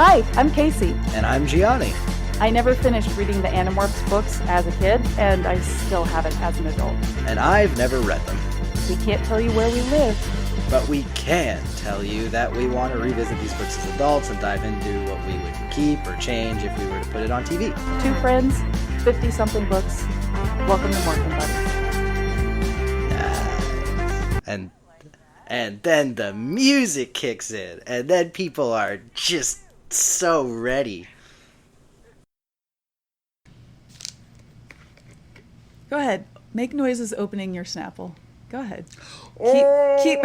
Hi, I'm Kacey. And I'm Gianni. I never finished reading the Animorphs books as a kid, and I still haven't as an adult. And I've never read them. We can't tell you where we live. But we can tell you that we want to revisit these books as adults and dive into what we would keep or change if we were to put it on TV. Two friends, 50-something books. Welcome to morphinbuddies. And then the music kicks in, and then people are just so ready. Go ahead. Make noises opening your Snapple. Go ahead. Keep.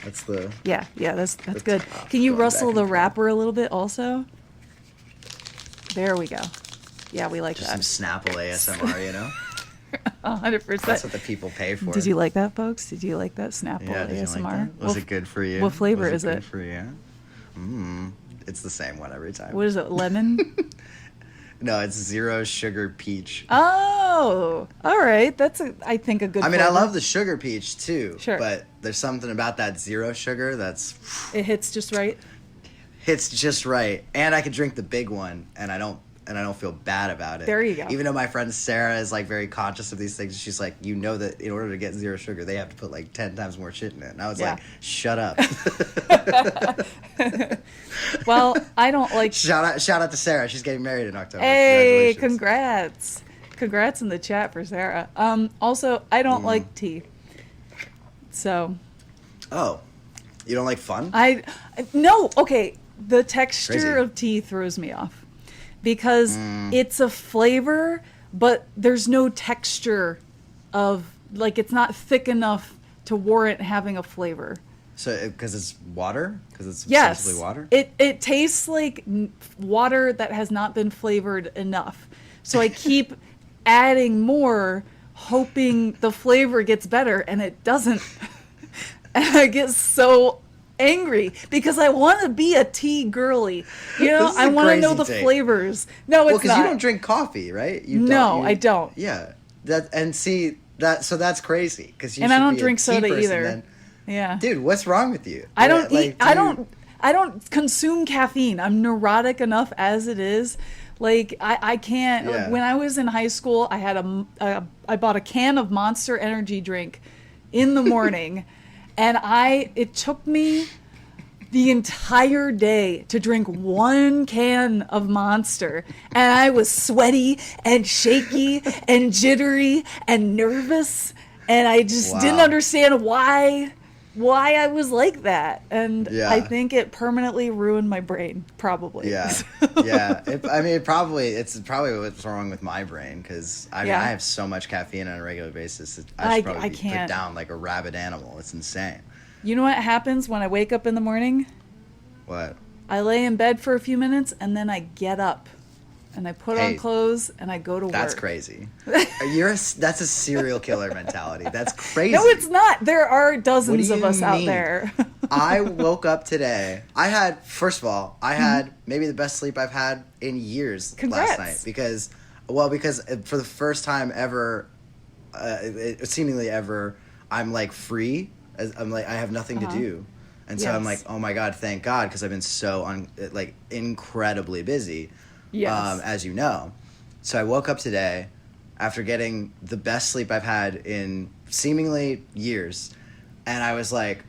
That's the... Yeah, that's good. Can you rustle the wrapper a little bit also? There we go. Yeah, we like just that. some Snapple ASMR, you know? 100%. That's what the people pay for. Did you like that, folks? Did you like that Snapple ASMR? ASMR? Like that? Was it good for you? What flavor is it? Good for you? It's the same one every time. What is it? Lemon? No, it's zero sugar peach. Oh, all right. That's I think a good. I mean, flavor. I love the sugar peach too. Sure. But there's something about that zero sugar that's. It hits just right. Hits just right, and I could drink the big one, and I don't feel bad about it. There you go. Even though my friend Sarah is like very conscious of these things, she's like, you know that in order to get zero sugar, they have to put like 10 times more shit in it. And I was like, shut up. Well, I don't like. Shout out to Sarah. She's getting married in October. Hey, congrats in the chat for Sarah. Also, I don't like tea. So. Oh, you don't like fun? No. Okay, the texture Crazy. of tea throws me off. Because it's a flavor, but there's no texture of, like, it's not thick enough to warrant having a flavor. So, because it's water? Because it's Yes. essentially water? It tastes like water that has not been flavored enough. So I keep adding more, hoping the flavor gets better, and it doesn't. And I get so angry because I want to be a tea girly. You know, I want to know the flavors. No, it's not. Well, because you don't drink coffee, right? I don't. Yeah. That's crazy. And I don't drink soda either. Yeah. Dude, what's wrong with you? I don't eat. I don't consume caffeine. I'm neurotic enough as it is. Like I can't. Yeah. When I was in high school, I had I bought a can of Monster energy drink in the morning. And it took me the entire day to drink one can of Monster. And I was sweaty and shaky and jittery and nervous. And I just didn't understand why I was like that. And I think it permanently ruined my brain, probably. Yeah. Yeah. It's probably what's wrong with my brain, because I have so much caffeine on a regular basis. I should probably be put down like a rabid animal. It's insane. You know what happens when I wake up in the morning? What? I lay in bed for a few minutes and then I get up and I put on clothes and I go to work. That's crazy. That's a serial killer mentality. That's crazy. No, it's not. There are dozens of us out there. I woke up today. First of all, I had maybe the best sleep I've had in years. Congrats. Last night. Because for the first time ever, seemingly ever, I'm like free. I'm like, I have nothing to do. And so I'm like, oh my God, thank God, because I've been so incredibly busy. Yes. As you know. So I woke up today after getting the best sleep I've had in seemingly years, and I was like,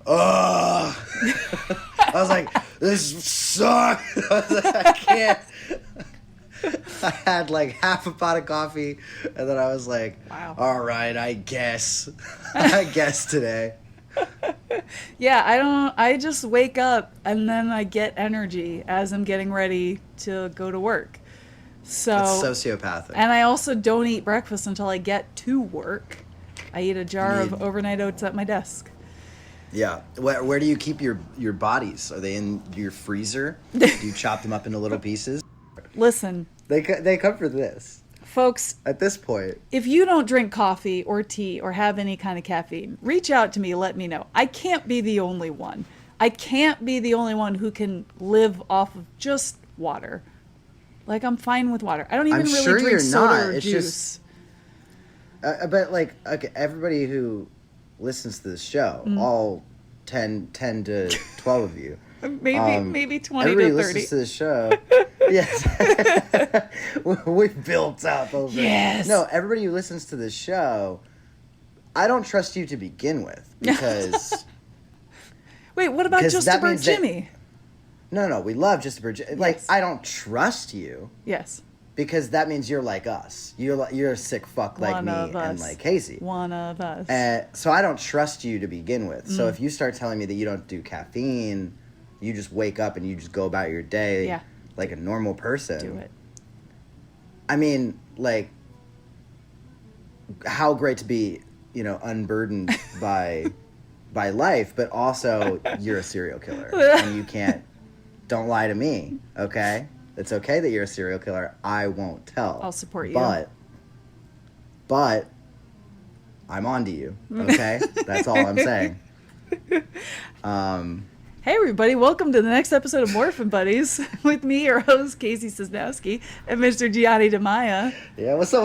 ugh. I was like, this sucks. I was like, I can't. I had like half a pot of coffee, and then I was like, wow. All right, I guess. I guess today. Yeah, I just wake up and then I get energy as I'm getting ready to go to work. So That's sociopathic. And I also don't eat breakfast until I get to work. I eat a jar of overnight oats at my desk. Yeah. Where do you keep your bodies? Are they in your freezer? Do you chop them up into little pieces? Listen. They come for this. Folks, at this point, if you don't drink coffee or tea or have any kind of caffeine, reach out to me, let me know. I can't be the only one. I can't be the only one who can live off of just water. Like, I'm fine with water. I don't even really drink soda or juice. But like, okay, everybody who listens to this show all 10 to 12 of you. Maybe 20 everybody to 30. listens to the show. Yes. We've built up over Yes. No, everybody who listens to the show, I don't trust you to begin with because... Wait, what about because that Just means that- Jimmy? No, we love Just a Bird. Like, Yes. I don't trust you Yes. because that means you're like us. You're a sick fuck like One me of and us. like Kacey. One of us. So I don't trust you to begin with. So if you start telling me that you don't do caffeine, you just wake up and you just go about your day Yeah. like a normal person. Do it. I mean, like, how great to be, unburdened by life, but also you're a serial killer and you don't lie to me, okay? It's okay that you're a serial killer. I won't tell. I'll support you. But I'm onto you, okay? That's all I'm saying. Hey everybody, welcome to the next episode of Morphin Buddies with me, your host, Kacey Cisnowski, and Mr. Gianni DeMaia. Yeah, what's up?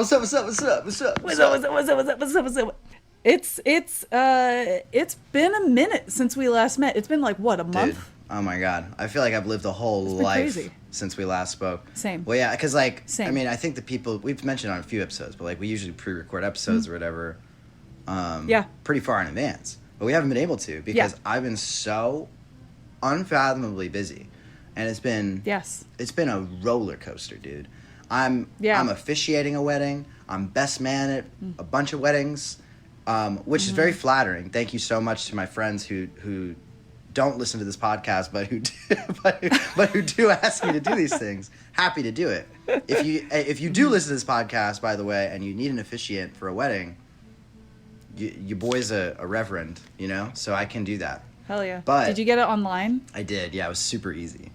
It's been a minute since we last met. It's been like, what, a month? Dude, oh my God. I feel like I've lived a whole life crazy. since we last spoke. Same. Well, yeah, because, like, Same. I mean, I think the people, we've mentioned on a few episodes, but, like, we usually pre-record episodes or whatever Yeah. pretty far in advance. But we haven't been able to because I've been so unfathomably busy. And it's been Yes. it's been a roller coaster, dude. I'm officiating a wedding. I'm best man at a bunch of weddings, which is very flattering. Thank you so much to my friends who don't listen to this podcast, but who do, but who do ask me to do these things. Happy to do it. If you do listen to this podcast, by the way, and you need an officiant for a wedding, your boy's a reverend, so I can do that. Hell yeah. But- Did you get it online? I did. Yeah, it was super easy.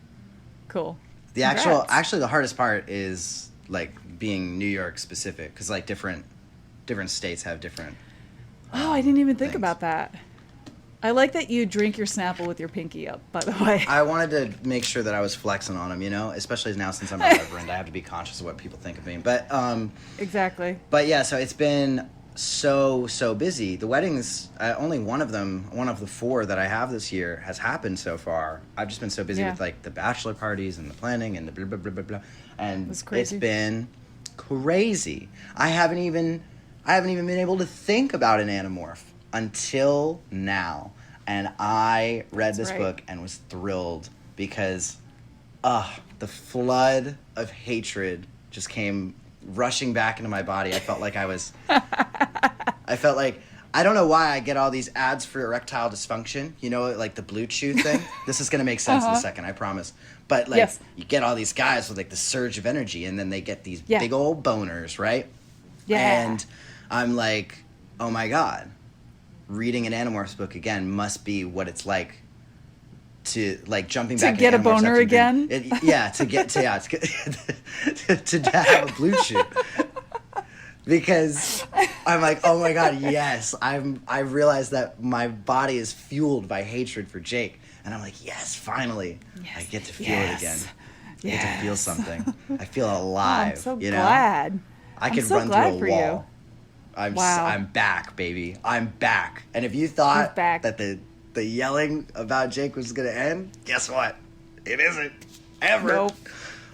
Cool. The Congrats. actually the hardest part is like being New York specific because like different states have different. Oh, I didn't even think things. about that. I like that you drink your Snapple with your pinky up, by the way. I wanted to make sure that I was flexing on them, especially now since I'm a reverend. I have to be conscious of what people think of me. But Exactly. But yeah, so it's been so busy. The weddings, only one of the 4 that I have this year has happened so far. I've just been so busy with like the bachelor parties and the planning and the blah blah blah blah blah. And That's crazy. it's been crazy. I haven't even been able to think about an Animorph until now. And I read That's this right. book and was thrilled because the flood of hatred just came rushing back into my body. I felt like I don't know why I get all these ads for erectile dysfunction, like the Blue Chew thing. This is going to make sense in a second, I promise. But like Yes. you get all these guys with like the surge of energy and then they get these Yeah. big old boners, right? Yeah. And I'm like, oh my God, reading an Animorphs book again must be what it's like to like jumping To back get into a Animorphs boner after you've again? to have a Blue Chew. Because I'm like, oh my God, yes. I realized that my body is fueled by hatred for Jake. And I'm like, yes, finally. Yes. I get to feel Yes. it again. I get to feel Yes. something. I feel Oh, alive. I'm so you know? glad. I I'm can so run glad through a for wall. you. Wow. I'm back, baby. I'm back. And if you thought He's back. that the yelling about Jake was going to end, guess what? It isn't. Ever. Nope.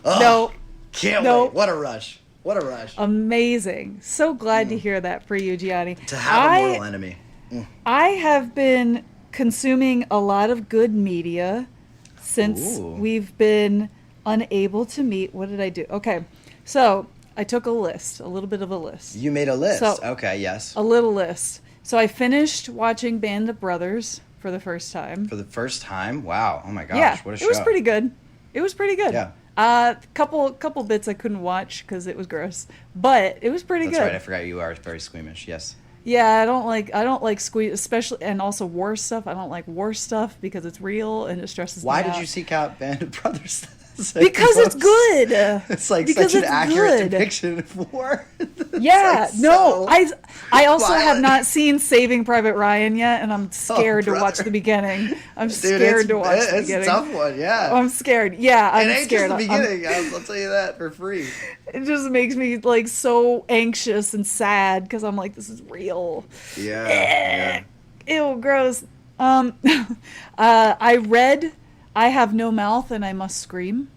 Ugh, Nope. Can't Nope. wait. What a rush. What a rush. Amazing. So glad to hear that for you, Gianni. To have a mortal enemy. I have been consuming a lot of good media since Ooh. we've been unable to meet. What did I do? Okay. So I took a little bit of a list. You made a list. So- Okay, yes. A little list. So I finished watching Band of Brothers for the first time. For the first time? Wow. Oh my gosh. Yeah, What a show. it was pretty good. It was pretty good. Yeah. Couple bits I couldn't watch because it was gross, but it was pretty That's good. right. I forgot you are very squeamish. Yes. Yeah, I don't like squeeze, especially and also war stuff. I don't like war stuff because it's real and it stresses Why me out. did you seek out Band of Brothers? Because it's good. It's like Because such an it's accurate good. depiction of war. Yeah, It's like no, so I also have violent. not seen Saving Private Ryan yet, and I'm scared to watch brother. the beginning. I'm Dude, scared to watch the it's beginning. a tough one, yeah. I'm scared. Yeah, I'm it ain't scared. just the I'm- beginning. I'll tell you that for free. It just makes me like so anxious and sad because I'm like, this is real. Yeah. Ew, gross. I read I Have No Mouth and I Must Scream.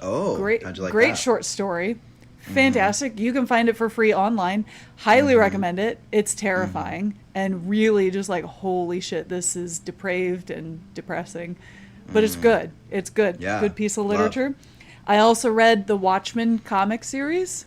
Oh, Great, how'd you like great that? short story. Fantastic. You can find it for free online. Highly recommend it. It's terrifying and really just like, holy shit, this is depraved and depressing. But it's good. It's good. Yeah. Good piece of Love. literature. I also read the Watchmen comic series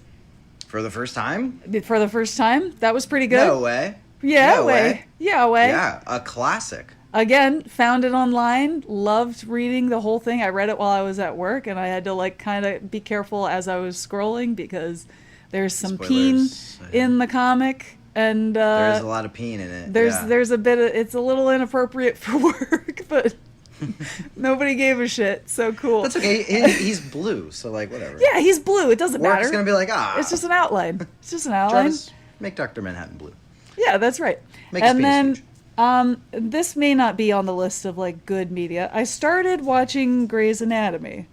For the first time? for the first time. That was pretty good. No way. Yeah, No way. Yeah, way. Yeah, a classic. Again, found it online, loved reading the whole thing. I read it while I was at work, and I had to like kind of be careful as I was scrolling because there's some Spoilers. peen in the comic, and There's a lot of peen in it. there's a bit of, it's a little inappropriate for work, but nobody gave a shit. So cool. That's okay. He's blue, so like whatever. Yeah, he's blue. It doesn't Work's matter. gonna be like, ah. It's just an outline. It's just an outline. Jarvis, make Dr. Manhattan blue. Yeah, that's right. Make his And penis then huge. this may not be on the list of like good media. I started watching Grey's Anatomy.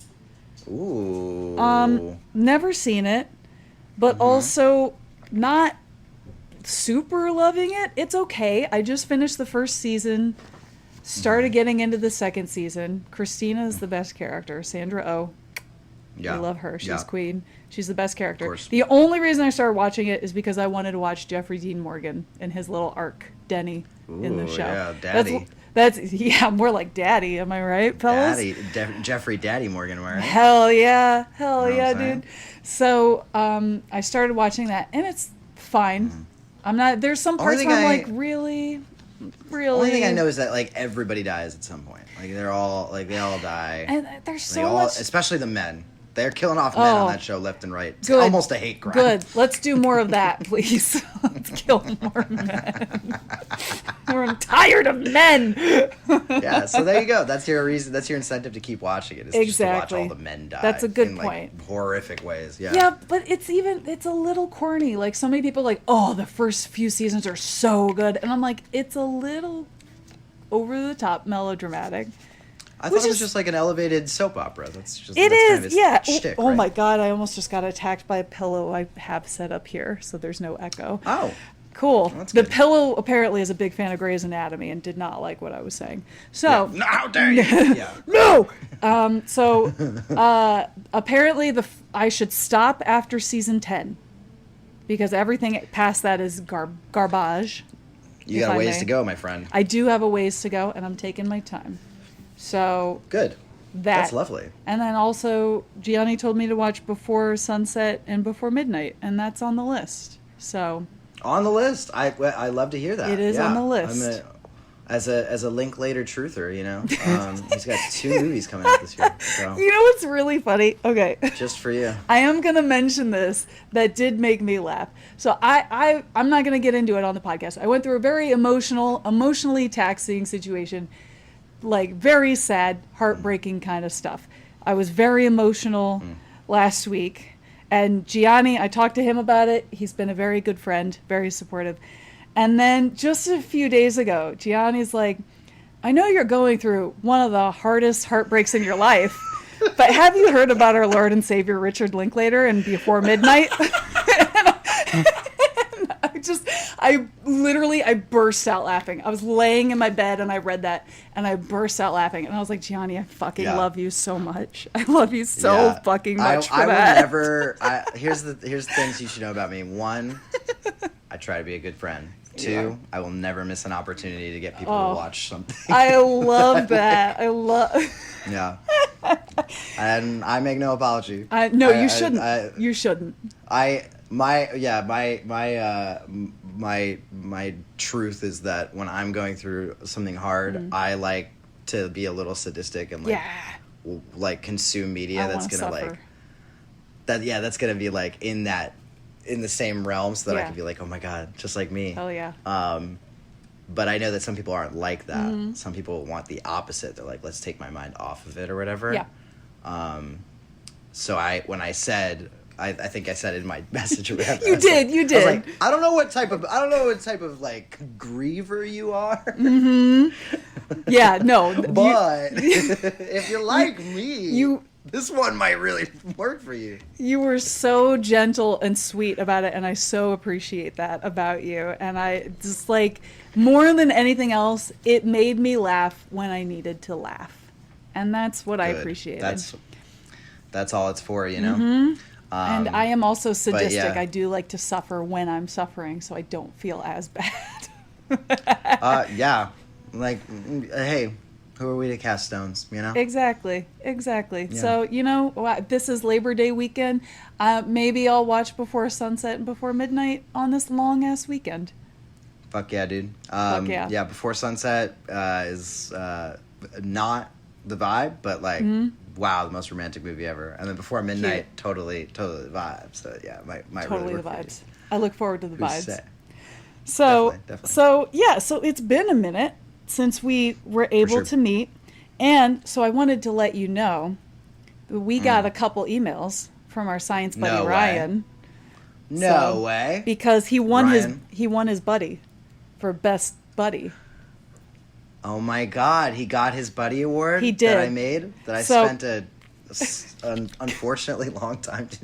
Ooh. Never seen it, but also not super loving it. It's okay. I just finished the first season, started getting into the second season. Christina is the best character. Sandra Oh. Yeah. I love her. She's Yeah. queen. She's the best character. course. The only reason I started watching it is because I wanted to watch Jeffrey Dean Morgan and his little arc, Denny, in the Ooh, show. yeah, Daddy. That's yeah, more like Daddy. Am I right, fellas? Jeffrey Daddy Morgan, am I right? Hell yeah, hell Know what yeah, I'm saying? dude. So I started watching that, and it's fine. I'm not. There's some Only parts thing where I'm I- like, really. Only thing I know is that like everybody dies at some point. Like they all die. And there's They so all, much. especially the men. They're killing off men Oh. on that show left and right. It's Good. almost a hate crime. Good. Let's do more of that, please. Let's kill more men. We're tired of men. Yeah, so there you go. That's your reason. That's your incentive to keep watching it. Is just to watch Exactly. all the men die. That's a good in, like, point. horrific ways. Yeah. Yeah, but it's a little corny. Like so many people are like, oh, the first few seasons are so good, and I'm like, it's a little over the top melodramatic. I thought Which it was is- just like an elevated soap opera. That's just It that's kind is, of his yeah. shtick, Oh right? my god, I almost just got attacked by a pillow I have set up here, so there's no echo. Oh, Cool. that's The good. pillow apparently is a big fan of Grey's Anatomy and did not like what I was saying. So no, how dare you? Yeah. no. Apparently I should stop after season 10 because everything past that is garbage. You if got a I ways may. to go, my friend. I do have a ways to go, and I'm taking my time. So Good. That's lovely. And then also, Gianni told me to watch Before Sunset and Before Midnight, and that's on the list. So On the list. I love to hear that. It is Yeah. on the list. As a Linklater truther, you know, he's got 2 movies coming out this year. So you know what's really funny? Okay. just for you. I am going to mention this that did make me laugh. So I'm not going to get into it on the podcast. I went through a very emotionally taxing situation, like very sad, heartbreaking kind of stuff. I was very emotional last week, and Gianni, I talked to him about it. He's been a very good friend, very supportive. And then just a few days ago, Gianni's like, I know you're going through one of the hardest heartbreaks in your life, but have you heard about our Lord and Savior Richard Linklater and Before Midnight? I burst out laughing. I was laying in my bed and I read that and I burst out laughing. And I was like, Gianni, I fucking Yeah. love you so much. I love you so Yeah. fucking much for I that. will never. Here's the things you should know about me. 1, I try to be a good friend. 2, Yeah. I will never miss an opportunity to get people Oh. to watch something. I love that. Yeah. And I make no apology. No, you shouldn't. You shouldn't. My truth is that when I'm going through something hard, I like to be a little sadistic and like consume media I that's wanna gonna suffer. that's gonna be like in the same realm, so that I Yeah. can be like, oh my god, just like me. Hell yeah. But I know that some people aren't like that. Some people want the opposite. They're like, let's take my mind off of it or whatever. Yeah. So when I said, I think I said in my message or whatever. You did. I was like, I don't know what type of like griever you are. Yeah, no. But if you're like me, This one might really work for you. You were so gentle and sweet about it, and I so appreciate that about you. And I just like, more than anything else, it made me laugh when I needed to laugh. And that's what I Good. appreciated. That's all it's for, you know? And I am also sadistic. yeah. I do like to suffer when I'm suffering, so I don't feel as bad. Yeah. Like, hey, who are we to cast stones, you know? Exactly. Yeah. So, this is Labor Day weekend. Maybe I'll watch Before Sunset and Before Midnight on this long-ass weekend. Fuck yeah, dude. Fuck yeah. Yeah, Before Sunset is not the vibe, but like, wow, the most romantic movie ever. And then Before Midnight, Cute. totally the vibe. So yeah, might Totally really the work for you. vibes. I look forward to the Who's vibes. say? So, Definitely. so it's been a minute since we were able sure. to meet. And so I wanted to let you know that we got a couple emails from our science buddy No way. Ryan. No way. Because he won Ryan? his buddy for best buddy. Oh my God, he got his buddy award. He did. That I made. That I So- spent an unfortunately long time to.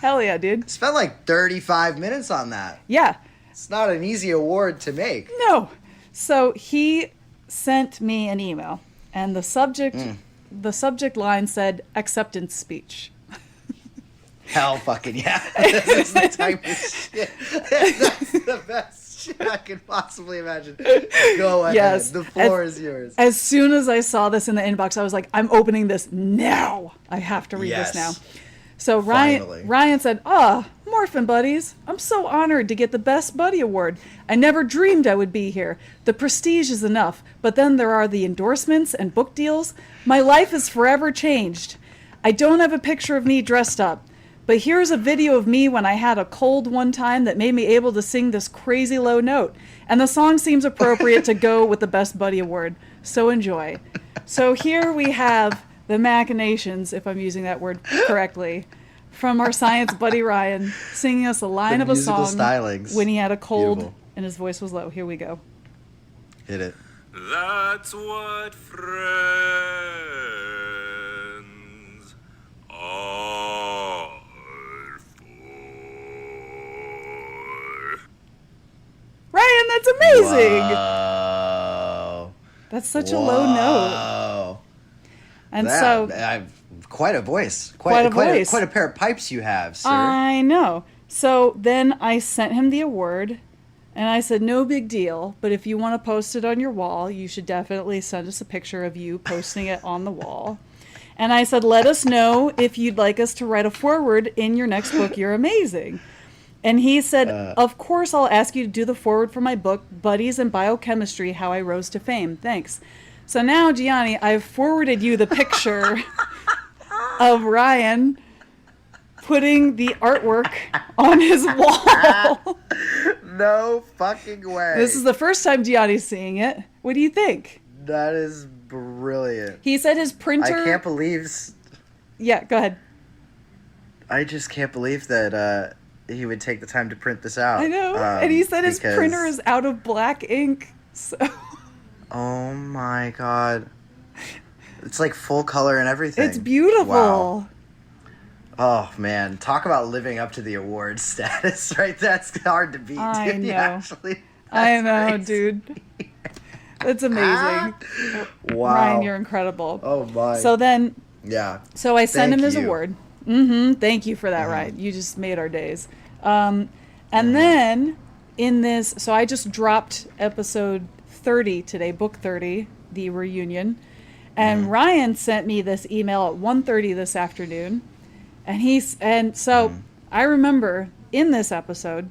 Hell yeah, dude. Spent like 35 minutes on that. Yeah. It's not an easy award to make. No. So he sent me an email, and the subject line said acceptance speech. Hell fucking yeah. This is the type of shit. That's the best shit I could possibly imagine. Go ahead. Yes. The floor is yours. As soon as I saw this in the inbox, I was like, I'm opening this now. I have to read this now. So Finally. Ryan said, Morphin Buddies, I'm so honored to get the Best Buddy Award. I never dreamed I would be here. The prestige is enough, but then there are the endorsements and book deals. My life is forever changed. I don't have a picture of me dressed up, but here's a video of me when I had a cold one time that made me able to sing this crazy low note. And the song seems appropriate to go with the Best Buddy Award. So enjoy. So here we have the machinations, if I'm using that word correctly, from our science buddy Ryan, singing us a line of a musical song stylings. when he had a cold Beautiful. and his voice was low. Here we go. Hit it. That's what friends are for. Ryan, that's amazing! Whoa. That's such a low note. Whoa. And so I've quite a voice. Quite a voice. Quite a pair of pipes you have, sir. I know. So then I sent him the award, and I said, no big deal, but if you want to post it on your wall, you should definitely send us a picture of you posting it on the wall. And I said, let us know if you'd like us to write a foreword in your next book. You're amazing. And he said, of course I'll ask you to do the foreword for my book, Buddies in Biochemistry, How I Rose to Fame. Thanks. So now, Gianni, I've forwarded you the picture of Ryan putting the artwork on his wall. No fucking way. This is the first time Gianni's seeing it. What do you think? That is brilliant. He said his printer... I can't believe... Yeah, go ahead. I just can't believe that he would take the time to print this out. I know. And he said his because- printer is out of black ink. So... Oh my God. It's like full color and everything. It's beautiful. Wow. Oh man, talk about living up to the award status, right? That's hard to beat. I dude. know. Actually, I know, crazy. dude. That's amazing. Wow. Ryan, you're incredible. Oh my. So then... Yeah. So I sent him Thank his you. award. Thank you for that, Ryan. You just made our days. And then in this, so I just dropped episode 30 today, book 30, the reunion. And Ryan sent me this email at 1:30 this afternoon. And so I remember in this episode,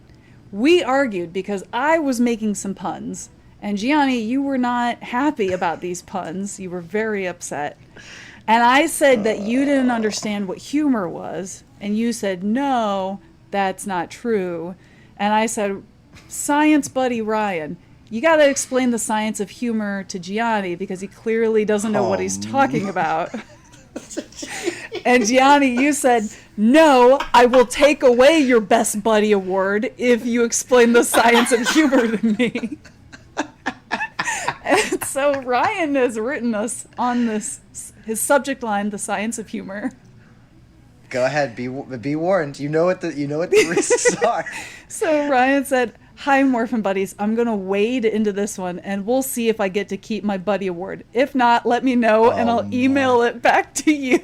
we argued because I was making some puns. And Gianni, you were not happy about these puns. You were very upset. And I said that you didn't understand what humor was. And you said, no, that's not true. And I said, science buddy Ryan, you got to explain the science of humor to Gianni because he clearly doesn't know what he's talking about. And Gianni, you said, no, I will take away your Best Buddy Award if you explain the science of humor to me. And So Ryan has written us on this, his subject line, the science of humor. Go ahead, be warned. You know what the risks are. So Ryan said, "Hi, Morphin Buddies. I'm going to wade into this one, and we'll see if I get to keep my buddy award. If not, let me know, and I'll email it back to you."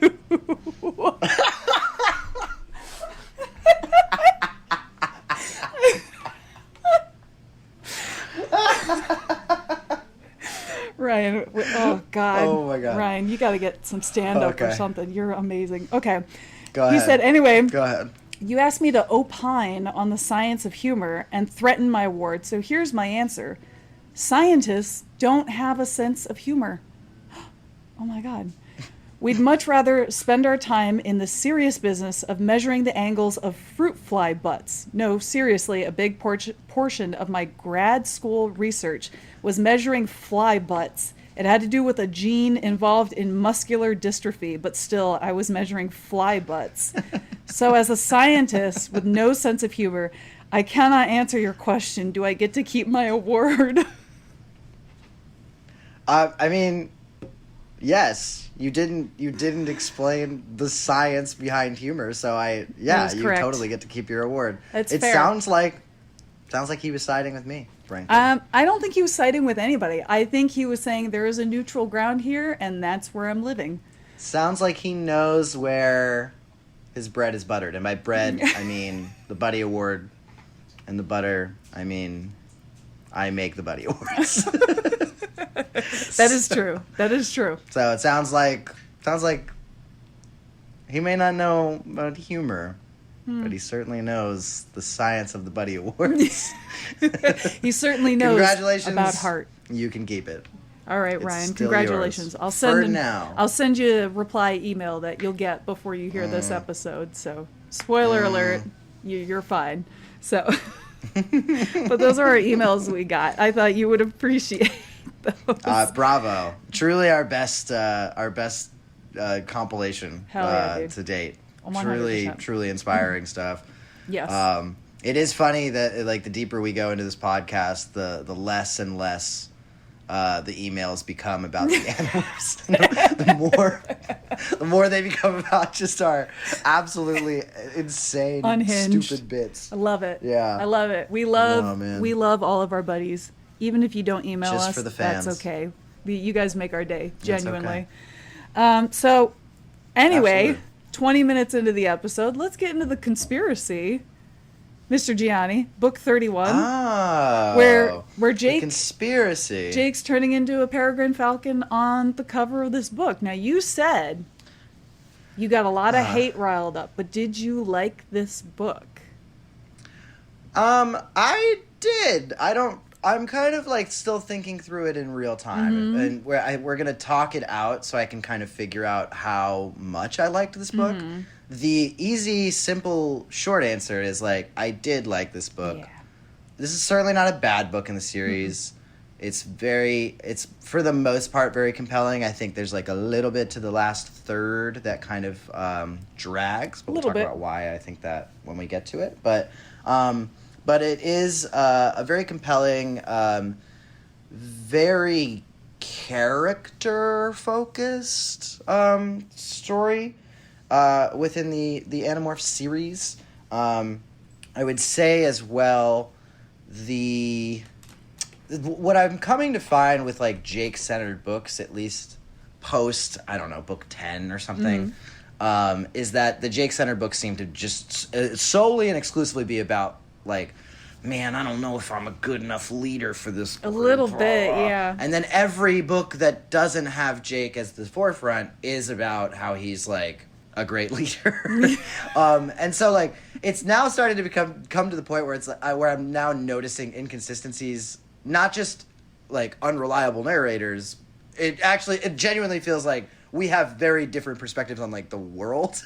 Ryan, oh God. Oh my God. Ryan, you got to get some stand-up or Okay. something. You're amazing. Okay. Go ahead. He said, anyway, Go ahead. you asked me to opine on the science of humor and threaten my award, so here's my answer. Scientists don't have a sense of humor. Oh my God. We'd much rather spend our time in the serious business of measuring the angles of fruit fly butts. No, seriously, a big portion of my grad school research was measuring fly butts. It had to do with a gene involved in muscular dystrophy, but still, I was measuring fly butts. So as a scientist with no sense of humor, I cannot answer your question. Do I get to keep my award? I mean, yes. You didn't explain the science behind humor, so That is you correct. totally get to keep your award. That's it fair. sounds like he was siding with me, frankly. I don't think he was siding with anybody. I think he was saying there is a neutral ground here, and that's where I'm living. Sounds like he knows where his bread is buttered. And by bread, I mean the Buddy Award, and the butter, I mean I make the Buddy Awards. That is true. That is true. So it sounds like he may not know about humor, but he certainly knows the science of the Buddy Awards. He certainly knows Congratulations about heart. You can keep it. All right, It's Ryan. still Congratulations. yours. I'll send For now. I'll send you a reply email that you'll get before you hear this episode. So, spoiler alert, you're fine. So, but those are our emails we got. I thought you would appreciate those. Bravo! Truly our best compilation Hell yeah, dude. to date. 100%. Truly inspiring stuff. Yes. It is funny that like the deeper we go into this podcast, the less and less the emails become about the Animorphs. the more they become about just our absolutely insane, Unhinged. stupid bits. I love it. Yeah. I love it. We Oh, love man. we love all of our buddies. Even if you don't email Just us, for the fans. that's okay. You guys make our day, genuinely. okay. So, anyway, Absolutely. 20 minutes into the episode, let's get into the conspiracy. Mr. Gianni, book 31, Oh, where the Jake conspiracy. Jake's turning into a peregrine falcon on the cover of this book. Now, you said you got a lot of hate riled up, but did you like this book? I did. I'm kind of like still thinking through it in real time, and we're gonna talk it out so I can kind of figure out how much I liked this book. The easy, simple, short answer is like I did like this book. Yeah. This is certainly not a bad book in the series. It's for the most part very compelling. I think there's like a little bit to the last third that kind of drags. But we'll Little talk bit. about why I think that when we get to it. But it is a very compelling, very character-focused story within the Animorphs series. I would say as well what I'm coming to find with like Jake-centered books, at least post, I don't know, book 10 or something, is that the Jake-centered books seem to just solely and exclusively be about like, man, I don't know if I'm a good enough leader for this A group. little bit, yeah. And then every book that doesn't have Jake as the forefront is about how he's like a great leader. And so like it's now starting to come to the point where it's like, where I'm now noticing inconsistencies, not just like unreliable narrators. It genuinely feels like we have very different perspectives on like the world,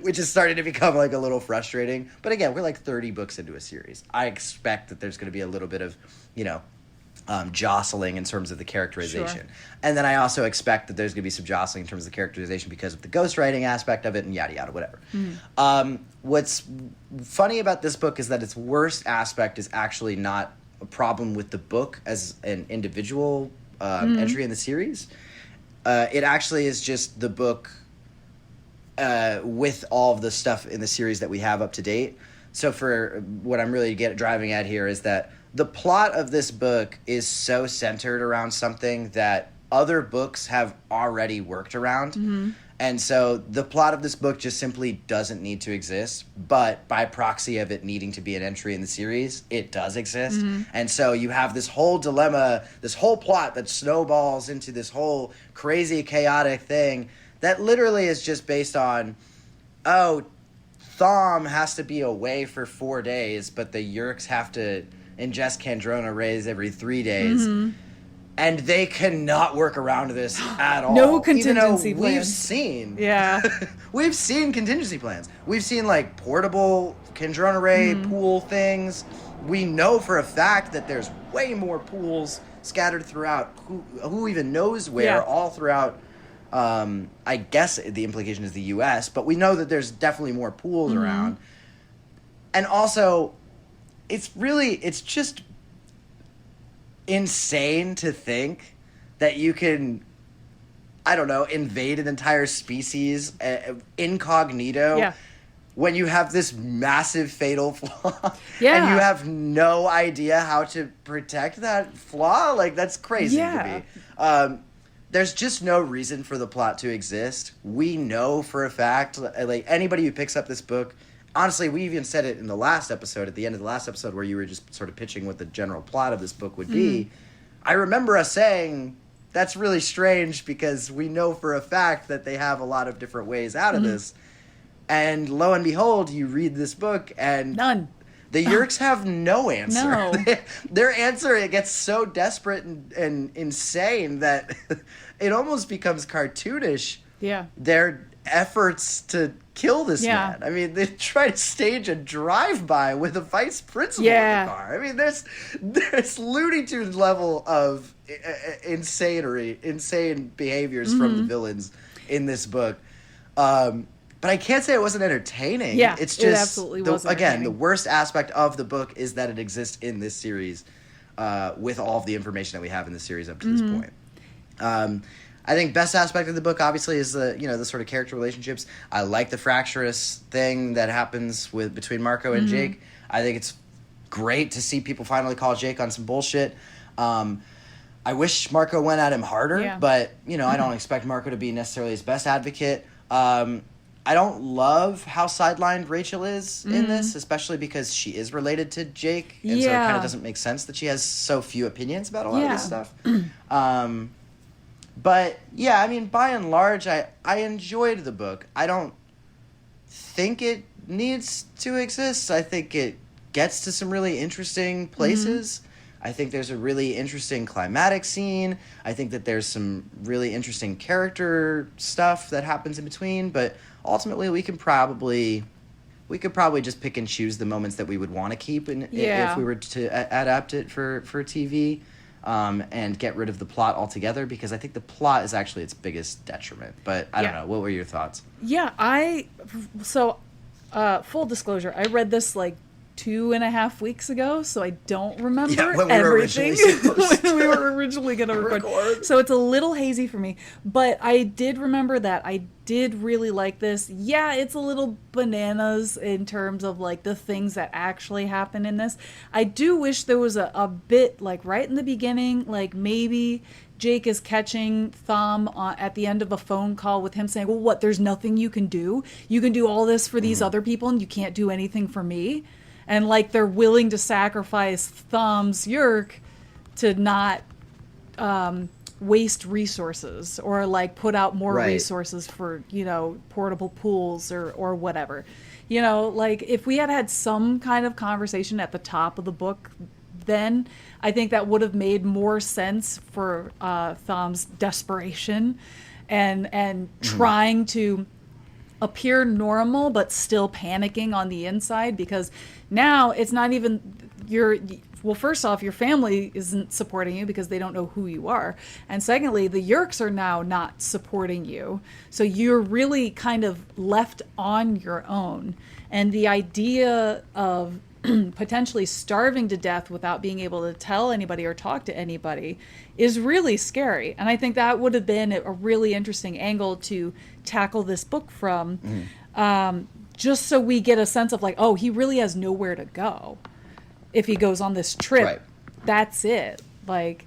which is starting to become like a little frustrating. But again, we're like 30 books into a series. I expect that there's going to be a little bit of, jostling in terms of the characterization. Sure. And then I also expect that there's going to be some jostling in terms of the characterization because of the ghostwriting aspect of it and yada, yada, whatever. What's funny about this book is that its worst aspect is actually not a problem with the book as an individual entry in the series. It actually is just the book with all of the stuff in the series that we have up to date. So for what I'm really driving at here is that the plot of this book is so centered around something that other books have already worked around. And so the plot of this book just simply doesn't need to exist, but by proxy of it needing to be an entry in the series, it does exist. And so you have this whole dilemma, this whole plot that snowballs into this whole crazy, chaotic thing that literally is just based on, oh, Thom has to be away for 4 days, but the Yeerks have to ingest Kandrona rays every 3 days. And they cannot work around this at all. No contingency Even though we've plans. seen, Yeah. seen contingency plans. We've seen like portable Kandrona ray pool things. We know for a fact that there's way more pools scattered throughout. Who even knows where? Yeah. All throughout. I guess the implication is the U.S., but we know that there's definitely more pools around. And also, it's just insane to think that you can, I don't know, invade an entire species incognito when you have this massive fatal flaw and you have no idea how to protect that flaw. Like, that's crazy to me. There's just no reason for the plot to exist. We know for a fact, like, anybody who picks up this book, honestly, we even said it in the last episode, at the end of the last episode, where you were just sort of pitching what the general plot of this book would be. I remember us saying, that's really strange because we know for a fact that they have a lot of different ways out of this. And lo and behold, you read this book and... None. The Yeerks have no answer. No. Their answer, it gets so desperate and insane that it almost becomes cartoonish. Yeah. Their efforts to kill this man. I mean, they try to stage a drive-by with a vice principal in the car. I mean, there's Looney Tunes level of insane behaviors from the villains in this book. But I can't say it wasn't entertaining. Yeah, it's just, it absolutely was again, the worst aspect of the book is that it exists in this series with all of the information that we have in the series up to this point. I think best aspect of the book, obviously, is the sort of character relationships. I like the fractious thing that happens between Marco and Jake. I think it's great to see people finally call Jake on some bullshit. I wish Marco went at him harder, but, I don't expect Marco to be necessarily his best advocate. I don't love how sidelined Rachel is in this, especially because she is related to Jake, and so it kind of doesn't make sense that she has so few opinions about a lot of this stuff. But, I mean, by and large, I enjoyed the book. I don't think it needs to exist. I think it gets to some really interesting places. I think there's a really interesting climatic scene. I think that there's some really interesting character stuff that happens in between, but ultimately we could probably just pick and choose the moments that we would want to keep if we were to adapt it for TV, and get rid of the plot altogether, because I think the plot is actually its biggest detriment. But I don't know. What were your thoughts? Full disclosure, I read this like 2.5 weeks ago, so I don't remember when we everything were when we were originally going to record. So it's a little hazy for me, but I did remember that I did really like this. Yeah, it's a little bananas in terms of like the things that actually happen in this. I do wish there was a bit like right in the beginning, like maybe Jake is catching Thom at the end of a phone call with him saying, well, what, there's nothing you can do? You can do all this for these other people and you can't do anything for me? And like they're willing to sacrifice Thom's Yeerk to not waste resources or like put out more resources for, portable pools or whatever. Like if we had had some kind of conversation at the top of the book, then I think that would have made more sense for Thom's desperation and trying to appear normal but still panicking on the inside, because now it's not even first off, your family isn't supporting you because they don't know who you are, and secondly, the Yeerks are now not supporting you, so you're really kind of left on your own. And the idea of potentially starving to death without being able to tell anybody or talk to anybody is really scary. And I think that would have been a really interesting angle to tackle this book from, just so we get a sense of like, oh, he really has nowhere to go if he goes on this trip. Right. That's it. Like,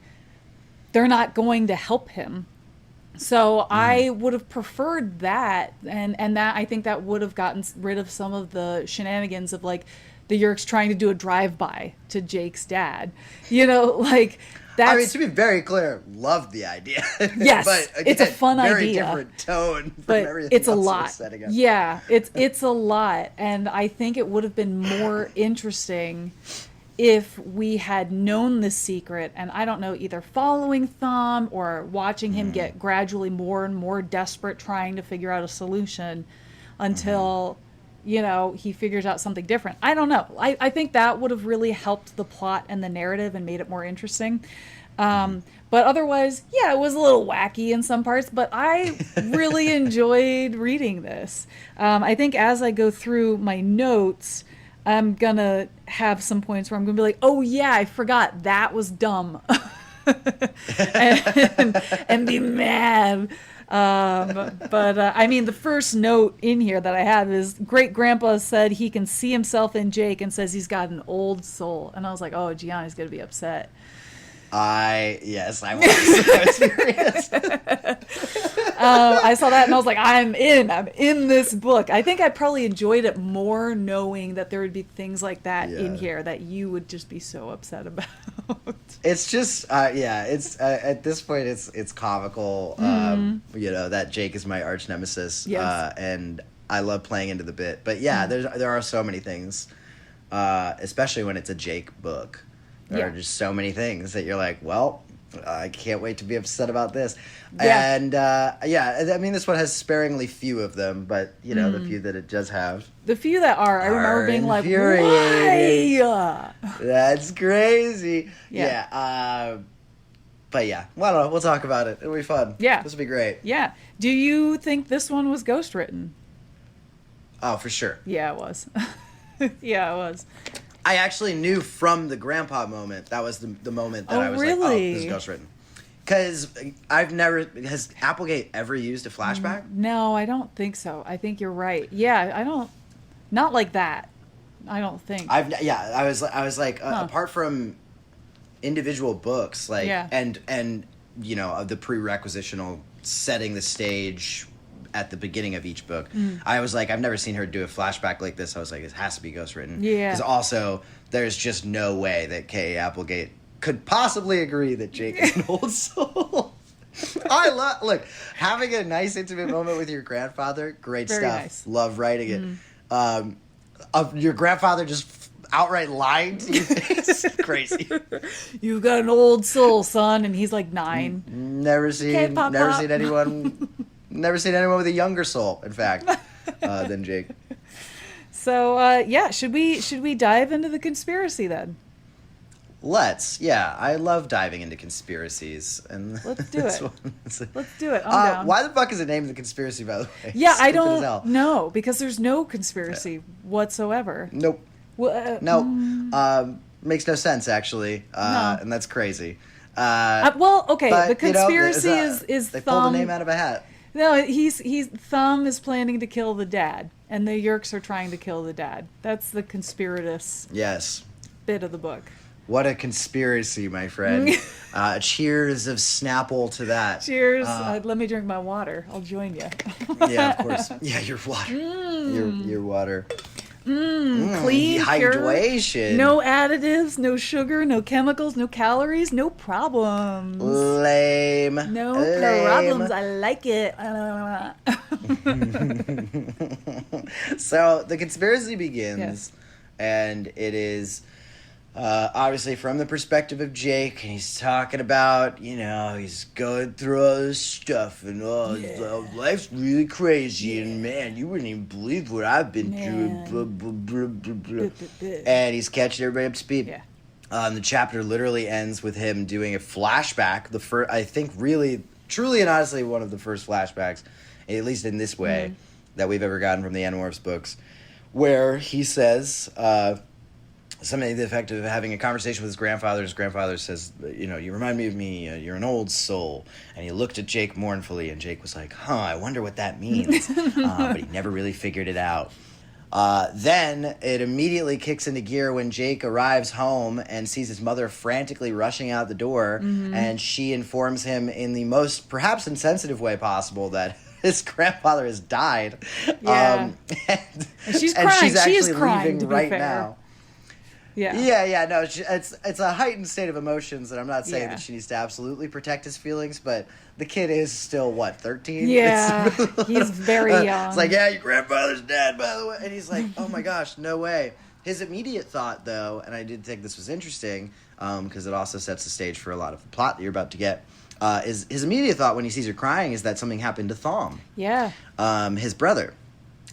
they're not going to help him. So I would have preferred that, and that I think that would have gotten rid of some of the shenanigans of like the Yerks trying to do a drive-by to Jake's dad. You know, like that's. I mean, to be very clear, loved the idea. Yes, but again, it's a fun very idea. Very different tone from But everything it's a else we're lot. setting up. Yeah, it's a lot, and I think it would have been more interesting if we had known the secret, and I don't know, either following Thumb or watching him get gradually more and more desperate trying to figure out a solution until, you know, he figures out something different. I don't know. I think that would have really helped the plot and the narrative and made it more interesting. But otherwise, yeah, it was a little wacky in some parts, but I really enjoyed reading this. I think as I go through my notes, I'm gonna have some points where I'm gonna be like, oh yeah, I forgot that was dumb. and be mad. But I mean, the first note in here that I have is great grandpa said he can see himself in Jake and says he's got an old soul. And I was like, oh, Gianni's gonna be upset. Yes, I was. I was furious. I saw that and I was like, I'm in this book. I think I probably enjoyed it more knowing that there would be things like that in here that you would just be so upset about. It's just, it's at this point, it's comical. You know, that Jake is my arch nemesis, Yes. and I love playing into the bit. But yeah, there are so many things, especially when it's a Jake book. There are just so many things that you're like, well, I can't wait to be upset about this. Yeah. And I mean, this one has sparingly few of them, but you know, the few that it does have. The few that I remember being like, why? That's crazy. Yeah. But yeah, well, I don't know. We'll talk about it. It'll be fun. Yeah. This will be great. Yeah. Do you think this one was ghost written? Oh, for sure. Yeah, it was. Yeah, it was. I actually knew from the grandpa moment, that was the moment that I was like, oh, this is ghost written. Because has Applegate ever used a flashback? No, I don't think so. I think you're right. Yeah, not like that. I don't think. I was like, apart from individual books, like, and you know, the prerequisitional setting the stage at the beginning of each book, I was like, I've never seen her do a flashback like this. I was like, it has to be ghost written. Yeah. Because also, there's just no way that K.A. Applegate could possibly agree that Jake is an old soul. Look, having a nice intimate moment with your grandfather, great Very stuff. nice. Love writing it. Your grandfather just outright lying to you, it's crazy. You've got an old soul, son, and he's like 9. Never seen anyone. Never seen anyone with a younger soul, in fact, than Jake. So, should we dive into the conspiracy then? Let's. Yeah, I love diving into conspiracies. And Let's do it. Let's do it. I'm down. Why the fuck is it named the conspiracy, by the way? Yeah, I Stupid as hell. don't know, because there's no conspiracy whatsoever. Nope. Well, No. Makes no sense, actually. No. And that's crazy. well, okay, But, the conspiracy you know, is they Thumb. pulled a name out of a hat. No, he's Thumb is planning to kill the dad, and the Yerks are trying to kill the dad. That's the conspiratous Yes. bit of the book. What a conspiracy, my friend. Cheers of Snapple to that. Cheers. Let me drink my water. I'll join you. Yeah, of course. Yeah, your water. Your water. Clean, pure, hydration. no additives, no sugar, no chemicals, no calories, no problems. Lame. No Lame. problems. I like it. So the conspiracy begins, Yes. and it is obviously from the perspective of Jake, and he's talking about, you know, he's going through all this stuff, and life's really crazy, and man, you wouldn't even believe what I've been through. Blah, blah, blah, blah, blah. And he's catching everybody up to speed. Yeah. The chapter literally ends with him doing a flashback. I think really, truly and honestly, one of the first flashbacks, at least in this way, that we've ever gotten from the Animorphs books, where he says, something to the effect of having a conversation with his grandfather. His grandfather says, you remind me of me. You're an old soul. And he looked at Jake mournfully, and Jake was like, I wonder what that means. But he never really figured it out. Then it immediately kicks into gear when Jake arrives home and sees his mother frantically rushing out the door, and she informs him in the most perhaps insensitive way possible that his grandfather has died. Yeah. And she's and crying. she's actually She is crying, leaving to be right fair. now. Yeah. No, it's a heightened state of emotions, and I'm not saying Yeah. that she needs to absolutely protect his feelings, but the kid is still, 13? Yeah, he's very young. It's like, yeah, your grandfather's dead, by the way. And he's like, oh my gosh, no way. His immediate thought, though, and I did think this was interesting, because it also sets the stage for a lot of the plot that you're about to get, is his immediate thought when he sees her crying is that something happened to Thom, Yeah. his brother.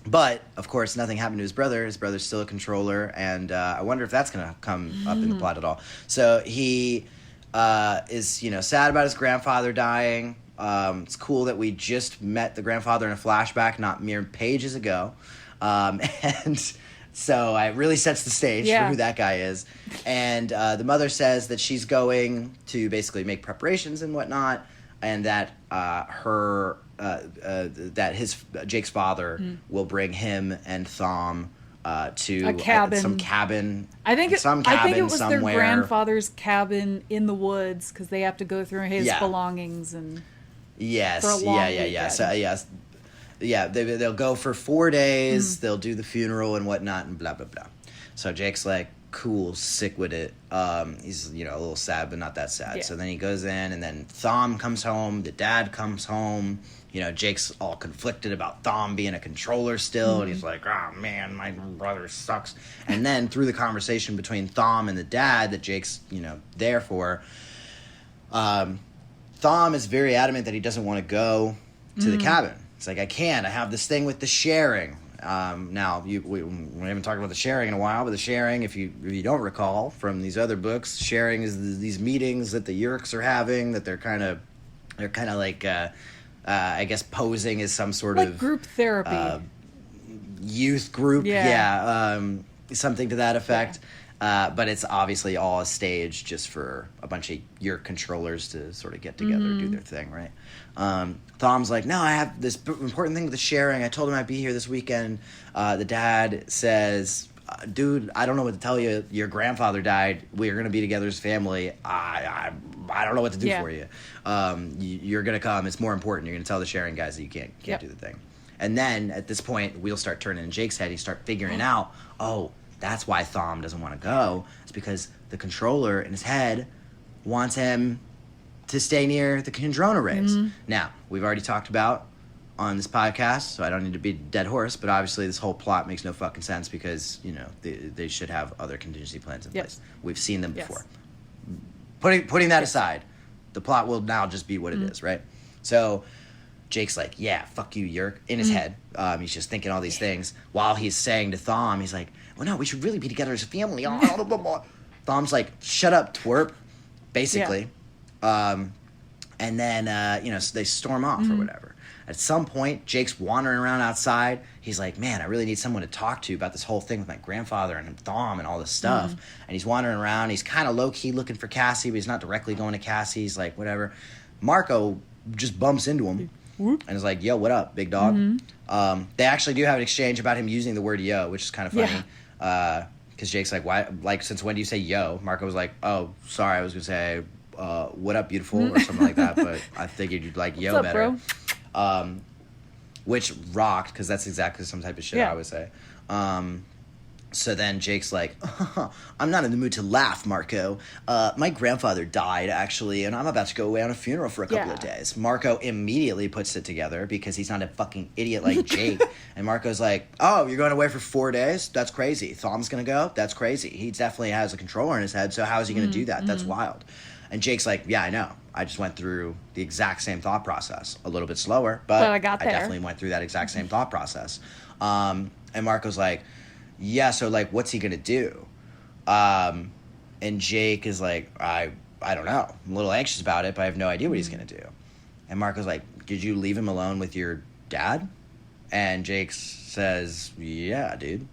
But, of course, nothing happened to his brother. His brother's still a controller, and I wonder if that's going to come up in the plot at all. So he is, sad about his grandfather dying. It's cool that we just met the grandfather in a flashback not mere pages ago. And so it really sets the stage for who that guy is. And the mother says that she's going to basically make preparations and whatnot, and that Jake's father will bring him and Thom to A cabin. some cabin. I think it was somewhere. their grandfather's cabin in the woods because they have to go through his Yeah. belongings and Yes, for a long yeah. weekend. So they'll go for 4 days. They'll do the funeral and whatnot, and blah blah blah. So Jake's like, cool, sick with it. He's a little sad, but not that sad. Yeah. So then he goes in, and then Thom comes home. The dad comes home. Jake's all conflicted about Thom being a controller still, and he's like, oh man, my brother sucks. And then through the conversation between Thom and the dad that Jake's there for, Thom is very adamant that he doesn't want to go to the cabin. It's like, I can't. I have this thing with the sharing. Now, we haven't talked about the sharing in a while, but the sharing, if you don't recall from these other books, sharing is these meetings that the Yeerks are having, that they're kind of like, I guess, posing as some sort like of group therapy. youth group. Yeah. Something to that effect. But it's obviously all a stage just for a bunch of your controllers to sort of get together and do their thing, right? Thom's like, no, I have this important thing with the sharing. I told him I'd be here this weekend. The dad says, dude, I don't know what to tell you. Your grandfather died. We're going to be together as family. I don't know what to do for you. You're going to come. It's more important. You're going to tell the sharing guys that you can't do the thing. And then at this point, the wheels start turning in Jake's head. He start figuring out, that's why Thom doesn't want to go. It's because the controller in his head wants him to stay near the Kandrona rays. Now, we've already talked about on this podcast, so I don't need to be a dead horse, but obviously this whole plot makes no fucking sense because, they should have other contingency plans in place. We've seen them before. Putting that aside, the plot will now just be what it is, right? So Jake's like, yeah, fuck you, Yeerk, in his head. He's just thinking all these things. While he's saying to Thom, he's like, well, no, we should really be together as a family. Thom's like, shut up, twerp, basically. And then, so they storm off or whatever. At some point, Jake's wandering around outside. He's like, man, I really need someone to talk to about this whole thing with my grandfather and Thom and all this stuff. And he's wandering around. He's kind of low-key looking for Cassie, but he's not directly going to Cassie. He's like, whatever. Marco just bumps into him. And is like, yo, what up, big dog? They actually do have an exchange about him using the word yo, which is kind of funny. Because Jake's like, why? Like, since when do you say yo? Marco was like, oh, sorry, I was going to say, what up, beautiful, or something like that. But I figured you'd like yo What's up, better. bro? Which rocked, because that's exactly some type of shit I would say. So then Jake's like, I'm not in the mood to laugh, Marco. My grandfather died, actually, and I'm about to go away on a funeral for a couple of days. Marco immediately puts it together because he's not a fucking idiot like Jake. And Marco's like, oh, you're going away for 4 days? That's crazy. Thom's going to go? That's crazy. He definitely has a controller in his head, so how is he going to do that? That's wild. And Jake's like, yeah, I know. I just went through the exact same thought process. A little bit slower, but I got there. I definitely went through that exact same thought process. And Marco's like, yeah, so, like, what's he going to do? And Jake is like, I don't know. I'm a little anxious about it, but I have no idea what he's going to do. And Marco's like, did you leave him alone with your dad? And Jake says, yeah, dude.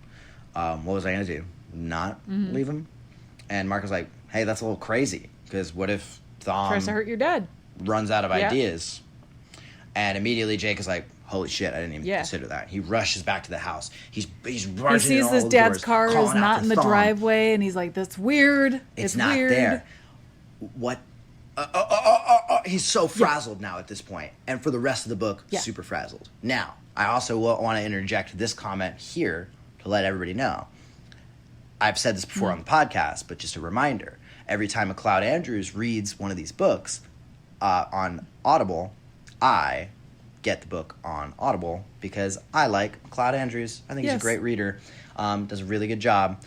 What was I going to do? not leave him. And Marco's like, hey, that's a little crazy, because what if Thom Tries to hurt your dad. runs out of Yeah. ideas? And immediately Jake is like, holy shit, I didn't even Yeah. consider that. He rushes back to the house. He's He rushing in sees all his the dad's doors, car is calling out not for in the Thom. driveway, and he's like, "That's weird. It's not weird." there. What? He's so frazzled now at this point, and for the rest of the book, Yeah. super frazzled. Now, I also want to interject this comment here to let everybody know. I've said this before on the podcast, but just a reminder: every time McLeod Andrews reads one of these books on Audible, I get the book on Audible because I like McLeod Andrews. I think he's a Yes. great reader. Does a really good job.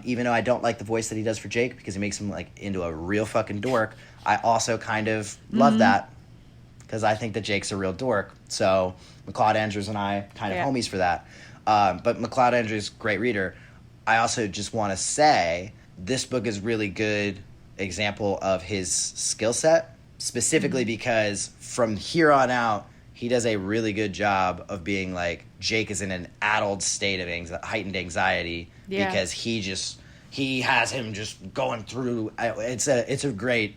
Even though I don't like the voice that he does for Jake because he makes him like into a real fucking dork, I also kind of love that because I think that Jake's a real dork. So McLeod Andrews and I kind of Yeah. homies for that. But McLeod Andrews, great reader. I also just want to say this book is really good example of his skill set, specifically because from here on out, he does a really good job of being like, Jake is in an addled state of heightened anxiety Yeah. because he has him just going through. It's a great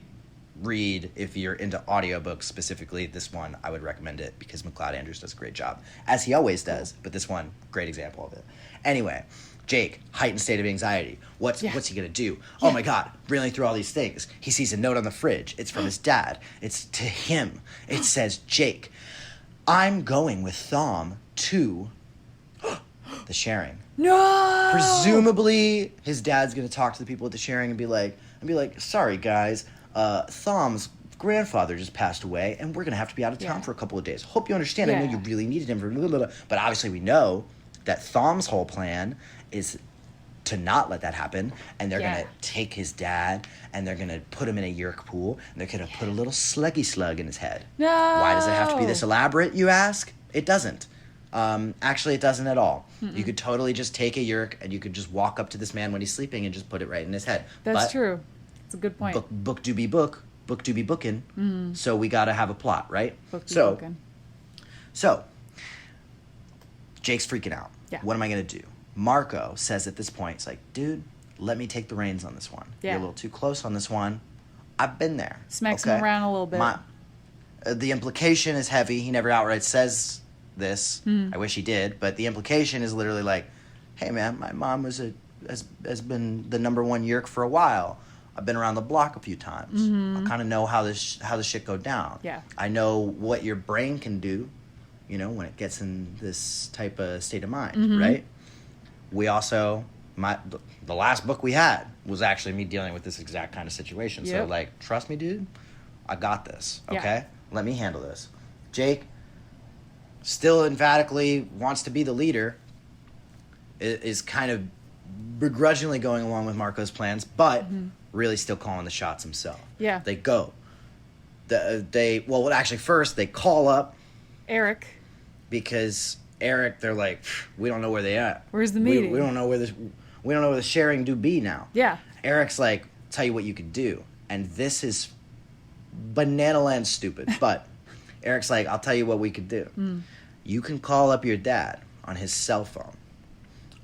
read if you're into audiobooks, specifically this one. I would recommend it because McLeod Andrews does a great job, as he always does, but this one, great example of it. Anyway, Jake, heightened state of anxiety. What's he gonna do? Oh my God, reeling through all these things. He sees a note on the fridge. It's from his dad. It's to him. It says, Jake, I'm going with Thom to the sharing. No. Presumably, his dad's gonna talk to the people at the sharing and be like, sorry guys, Thom's grandfather just passed away, and we're gonna have to be out of town Yeah. for a couple of days. Hope you understand. I know Yeah. you really needed him for blah, blah, blah. But obviously, we know that Thom's whole plan is to not let that happen, and they're Yeah. gonna take his dad and they're gonna put him in a yerk pool, and they're gonna put a little sluggy slug in his head. No. Why does it have to be this elaborate, you ask? It doesn't. Actually, it doesn't at all. You could totally just take a yerk and you could just walk up to this man when he's sleeping and just put it right in his head. That's But true. It's a good point. Book do be bookin'. So we gotta have a plot, right? Book be so, bookin'. so Jake's freaking out. Yeah. What am I gonna do? Marco says at this point, it's like, dude, let me take the reins on this one. Yeah. You're a little too close on this one. I've been there. Smacks him around a little bit. The implication is heavy. He never outright says this. I wish he did, but the implication is literally like, hey man, my mom has been the number one yerk for a while. I've been around the block a few times. I kind of know how this shit go down. Yeah. I know what your brain can do, when it gets in this type of state of mind, right? We also, the last book we had was actually me dealing with this exact kind of situation. So, Yep. like, trust me, dude, I got this, Yeah. okay? Let me handle this. Jake still emphatically wants to be the leader, is kind of begrudgingly going along with Marco's plans, but really still calling the shots himself. Yeah. They go. First, they call up Eric. because Eric, they're like, we don't know where they at. Where's the meeting? We don't know where the sharing do be now. Yeah. Eric's like, tell you what you could do, and this is banana land stupid. But Eric's like, I'll tell you what we could do. You can call up your dad on his cell phone.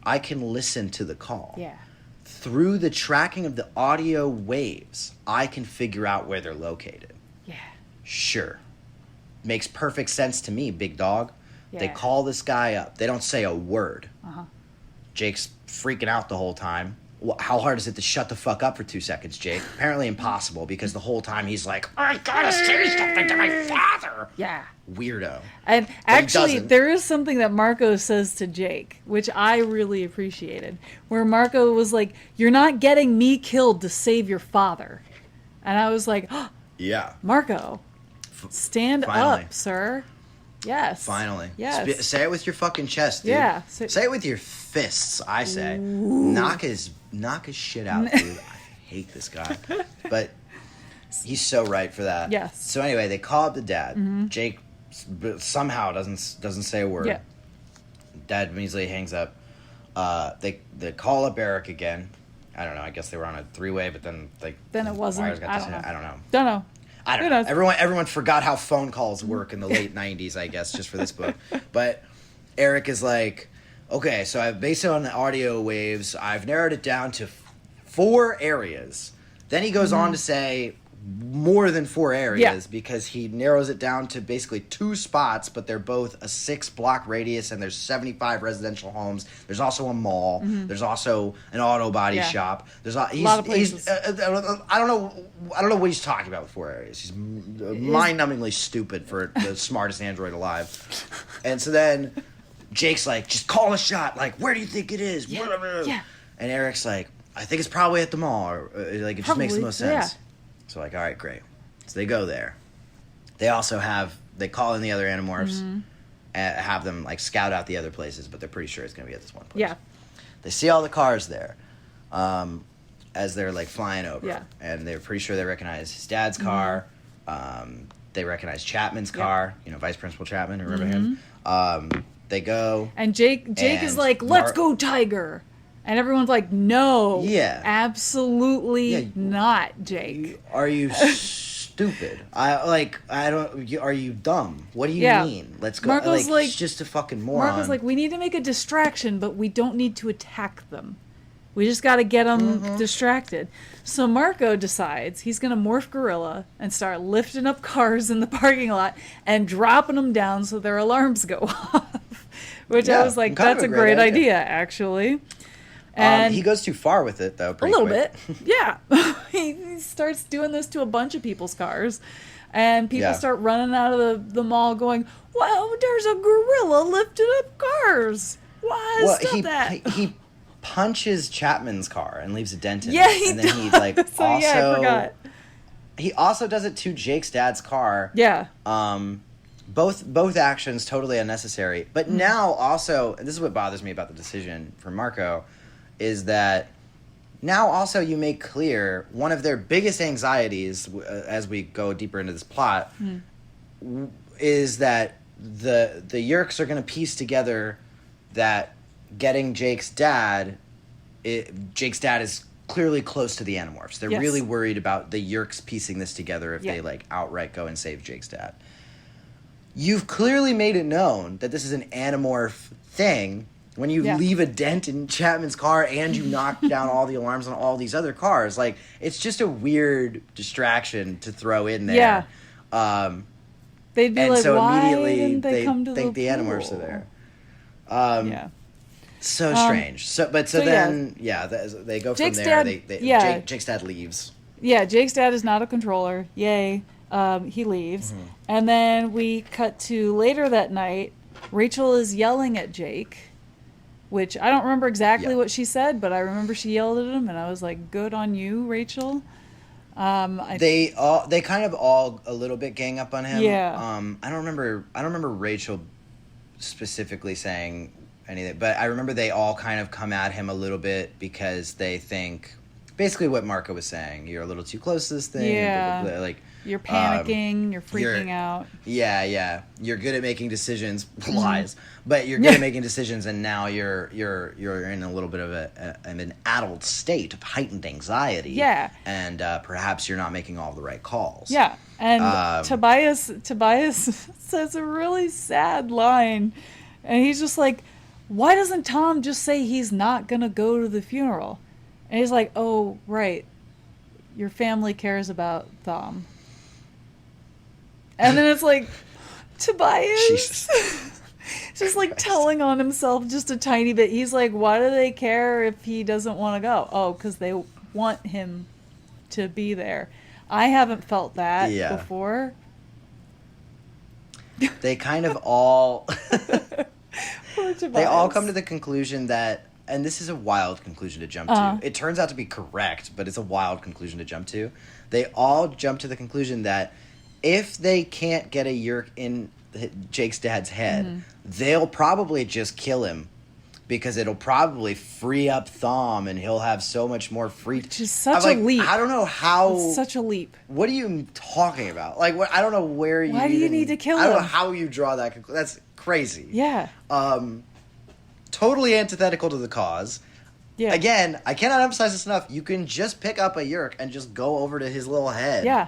I can listen to the call. Yeah. Through the tracking of the audio waves, I can figure out where they're located. Yeah. Sure. Makes perfect sense to me, big dog. They Yeah. call this guy up. They don't say a word. Uh-huh. Jake's freaking out the whole time. How hard is it to shut the fuck up for 2 seconds, Jake? Apparently impossible, because the whole time he's like, I gotta say something to my father. Yeah. Weirdo. And he actually, doesn't. there is something that Marco says to Jake, which I really appreciated, where Marco was like, "You're not getting me killed to save your father." And I was like, oh, Yeah. Marco, stand Finally. up, sir. Yes. Finally. Yes. Say it with your fucking chest, dude. Yeah. Say it with your fists, I say. Knock his shit out, dude. I hate this guy. But he's so right for that. Yes. So anyway, they call up the dad. Jake somehow doesn't say a word. Yeah. Dad measly hangs up. They call up Eric again. I don't know. I guess they were on a 3-way, but then Then it wasn't. wires got I don't know. I don't know. Don't know. I don't Who know. knows? Everyone forgot how phone calls work in the late 90s, I guess, just for this book. But Eric is like, okay, so I've based it on the audio waves. I've narrowed it down to 4 areas. Then he goes on to say more than 4 areas because he narrows it down to basically 2 spots, but they're both a 6-block radius, and there's 75 residential homes. There's also a mall. There's also an auto body shop. There's a lot of places. I don't know what he's talking about with 4 areas. He's mind-numbingly stupid for the smartest android alive. And so then Jake's like, just call a shot. Like, where do you think it is? Yeah. And Eric's like, I think it's probably at the mall. Or like, it just makes the most sense. Yeah. So like, all right, great. So they go there. They also they call in the other Animorphs and have them like scout out the other places, but they're pretty sure it's going to be at this one place. Yeah. They see all the cars there as they're like flying over. Yeah. And they're pretty sure they recognize his dad's car. They recognize Chapman's car, Vice Principal Chapman, remember him? They go. And Jake is like, let's go, Tiger. And everyone's like, no. Yeah. Absolutely not, Jake. Are you stupid? Are you dumb? What do you mean? Let's go. Marco's like, he's just a fucking moron. Marco's like, we need to make a distraction, but we don't need to attack them. We just got to get them distracted. So Marco decides he's going to morph gorilla and start lifting up cars in the parking lot and dropping them down so their alarms go off. Which I was like, that's a great idea, actually. And he goes too far with it, though. A little bit, yeah. He starts doing this to a bunch of people's cars, and people start running out of the mall, going, "Well, there's a gorilla lifting up cars. Why stop that?" He punches Chapman's car and leaves a dent in it. Yeah, he and then does. he like So, also. I forgot. He also does it to Jake's dad's car. Yeah. Both actions totally unnecessary. But now also, and this is what bothers me about the decision for Marco, is that now also you make clear one of their biggest anxieties as we go deeper into this plot is that the Yeerks are going to piece together that getting Jake's dad is clearly close to the Animorphs. They're really worried about the Yeerks piecing this together if they like outright go and save Jake's dad. You've clearly made it known that this is an Animorph thing when you leave a dent in Chapman's car and you knock down all the alarms on all these other cars. Like, it's just a weird distraction to throw in there. Yeah. They'd be and like, so why immediately didn't they come to think the the pool? Animorphs are there. So strange. They go Jake's from there. dad- Jake's dad leaves. Yeah, Jake's dad is not a controller. Yay. He leaves. And then we cut to later that night. Rachel is yelling at Jake, which I don't remember exactly what she said, but I remember she yelled at him, and I was like, good on you, Rachel. They kind of all a little bit gang up on him. Yeah. I don't remember Rachel specifically saying anything, but I remember they all kind of come at him a little bit because they think basically what Marco was saying. You're a little too close to this thing. Yeah. Blah, blah, blah. Like, you're panicking, you're freaking out. Yeah. You're good at making decisions. Lies. But you're good at making decisions, and now you're in a little bit of an addled state of heightened anxiety. Yeah. And perhaps you're not making all the right calls. Yeah. And Tobias says a really sad line, and he's just like, why doesn't Tom just say he's not gonna go to the funeral? And he's like, oh, right. Your family cares about Tom. And then it's like, Tobias. Jesus. Just like telling on himself just a tiny bit. He's like, why do they care if he doesn't want to go? Oh, because they want him to be there. I haven't felt that before. They kind of all... Poor Tobias. They all come to the conclusion that... And this is a wild conclusion to jump to. It turns out to be correct, but it's a wild conclusion to jump to. They all jump to the conclusion that if they can't get a Yeerk in Jake's dad's head, they'll probably just kill him because it'll probably free up Thom and he'll have so much more free... Which is such a leap. I don't know how... It's such a leap. What are you talking about? Like, I don't know where you Why do you need to kill him? I don't know how you draw that conclusion. That's crazy. Yeah. Totally antithetical to the cause. Yeah. Again, I cannot emphasize this enough. You can just pick up a Yeerk and just go over to his little head. Yeah.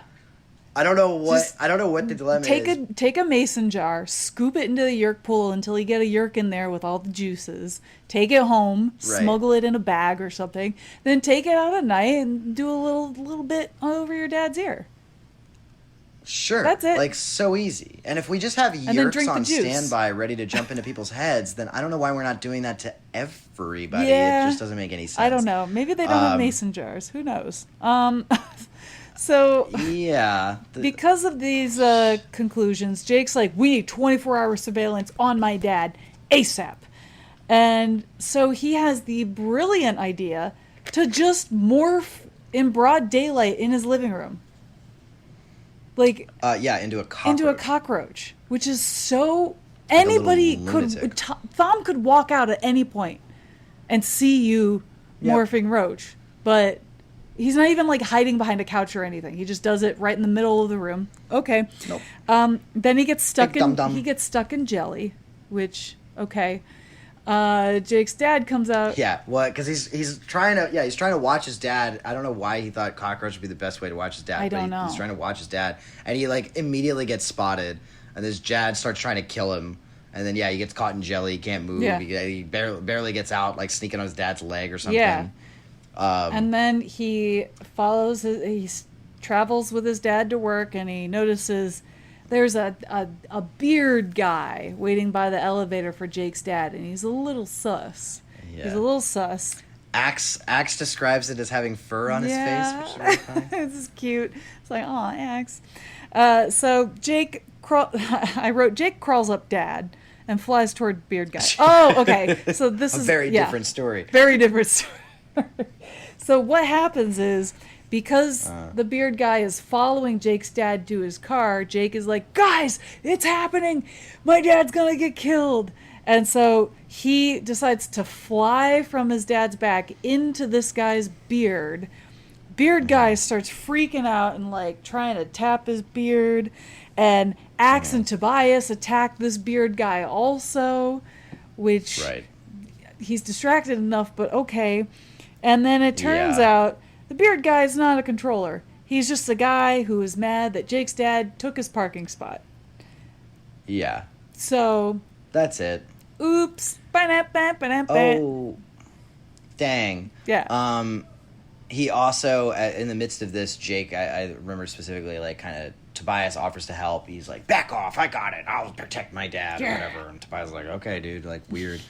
I don't know what Just the dilemma is. Take a mason jar, scoop it into the yerk pool until you get a yerk in there with all the juices. Take it home, Right. smuggle it in a bag or something. Then take it out at night and do a little bit over your dad's ear. Sure. That's it. Like, so easy. And if we just have then yerks drink the on juice. standby ready to jump into people's heads, then I don't know why we're not doing that to everybody. Yeah. It just doesn't make any sense. I don't know. Maybe they don't have mason jars. Who knows? So Yeah. because of these conclusions, Jake's like, we need 24-hour surveillance on my dad ASAP. And so he has the brilliant idea to just morph in broad daylight in his living room. Like, into a cockroach. into a cockroach, which is so... Anybody could... lunatic. Thom could walk out at any point and see you morphing roach. But he's not even, like, hiding behind a couch or anything. He just does it right in the middle of the room. Okay. Nope. Then he gets stuck Big dum-dum. he gets stuck in jelly, which, okay. Jake's dad comes out. Yeah, well, because he's trying to watch his dad. I don't know why he thought cockroach would be the best way to watch his dad. I don't know. He's trying to watch his dad, and he like immediately gets spotted, and this dad starts trying to kill him, and then he gets caught in jelly. He can't move. Yeah. He barely gets out, like sneaking on his dad's leg or something. Yeah. And then he travels with his dad to work, and he notices there's a beard guy waiting by the elevator for Jake's dad, and he's a little sus. Yeah. He's a little sus. Axe describes it as having fur on his face, which is really funny. This is cute. It's like, aw, Axe. So I wrote Jake crawls up dad and flies toward beard guy. Oh, okay. So this A is very different story. Very different story. So what happens is, because the beard guy is following Jake's dad to his car, Jake is like, guys, it's happening. My dad's going to get killed. And so he decides to fly from his dad's back into this guy's beard. Beard guy starts freaking out and like trying to tap his beard. And Axe and Tobias attack this beard guy also, which he's distracted enough, but okay. And then it turns out the beard guy is not a controller. He's just a guy who is mad that Jake's dad took his parking spot. Yeah. So... That's it. Oops. Oh, dang. Yeah. He also, in the midst of this, Jake, I remember specifically, like, kind of, Tobias offers to help. He's like, back off, I got it. I'll protect my dad, or whatever. And Tobias is like, okay, dude, like, weird.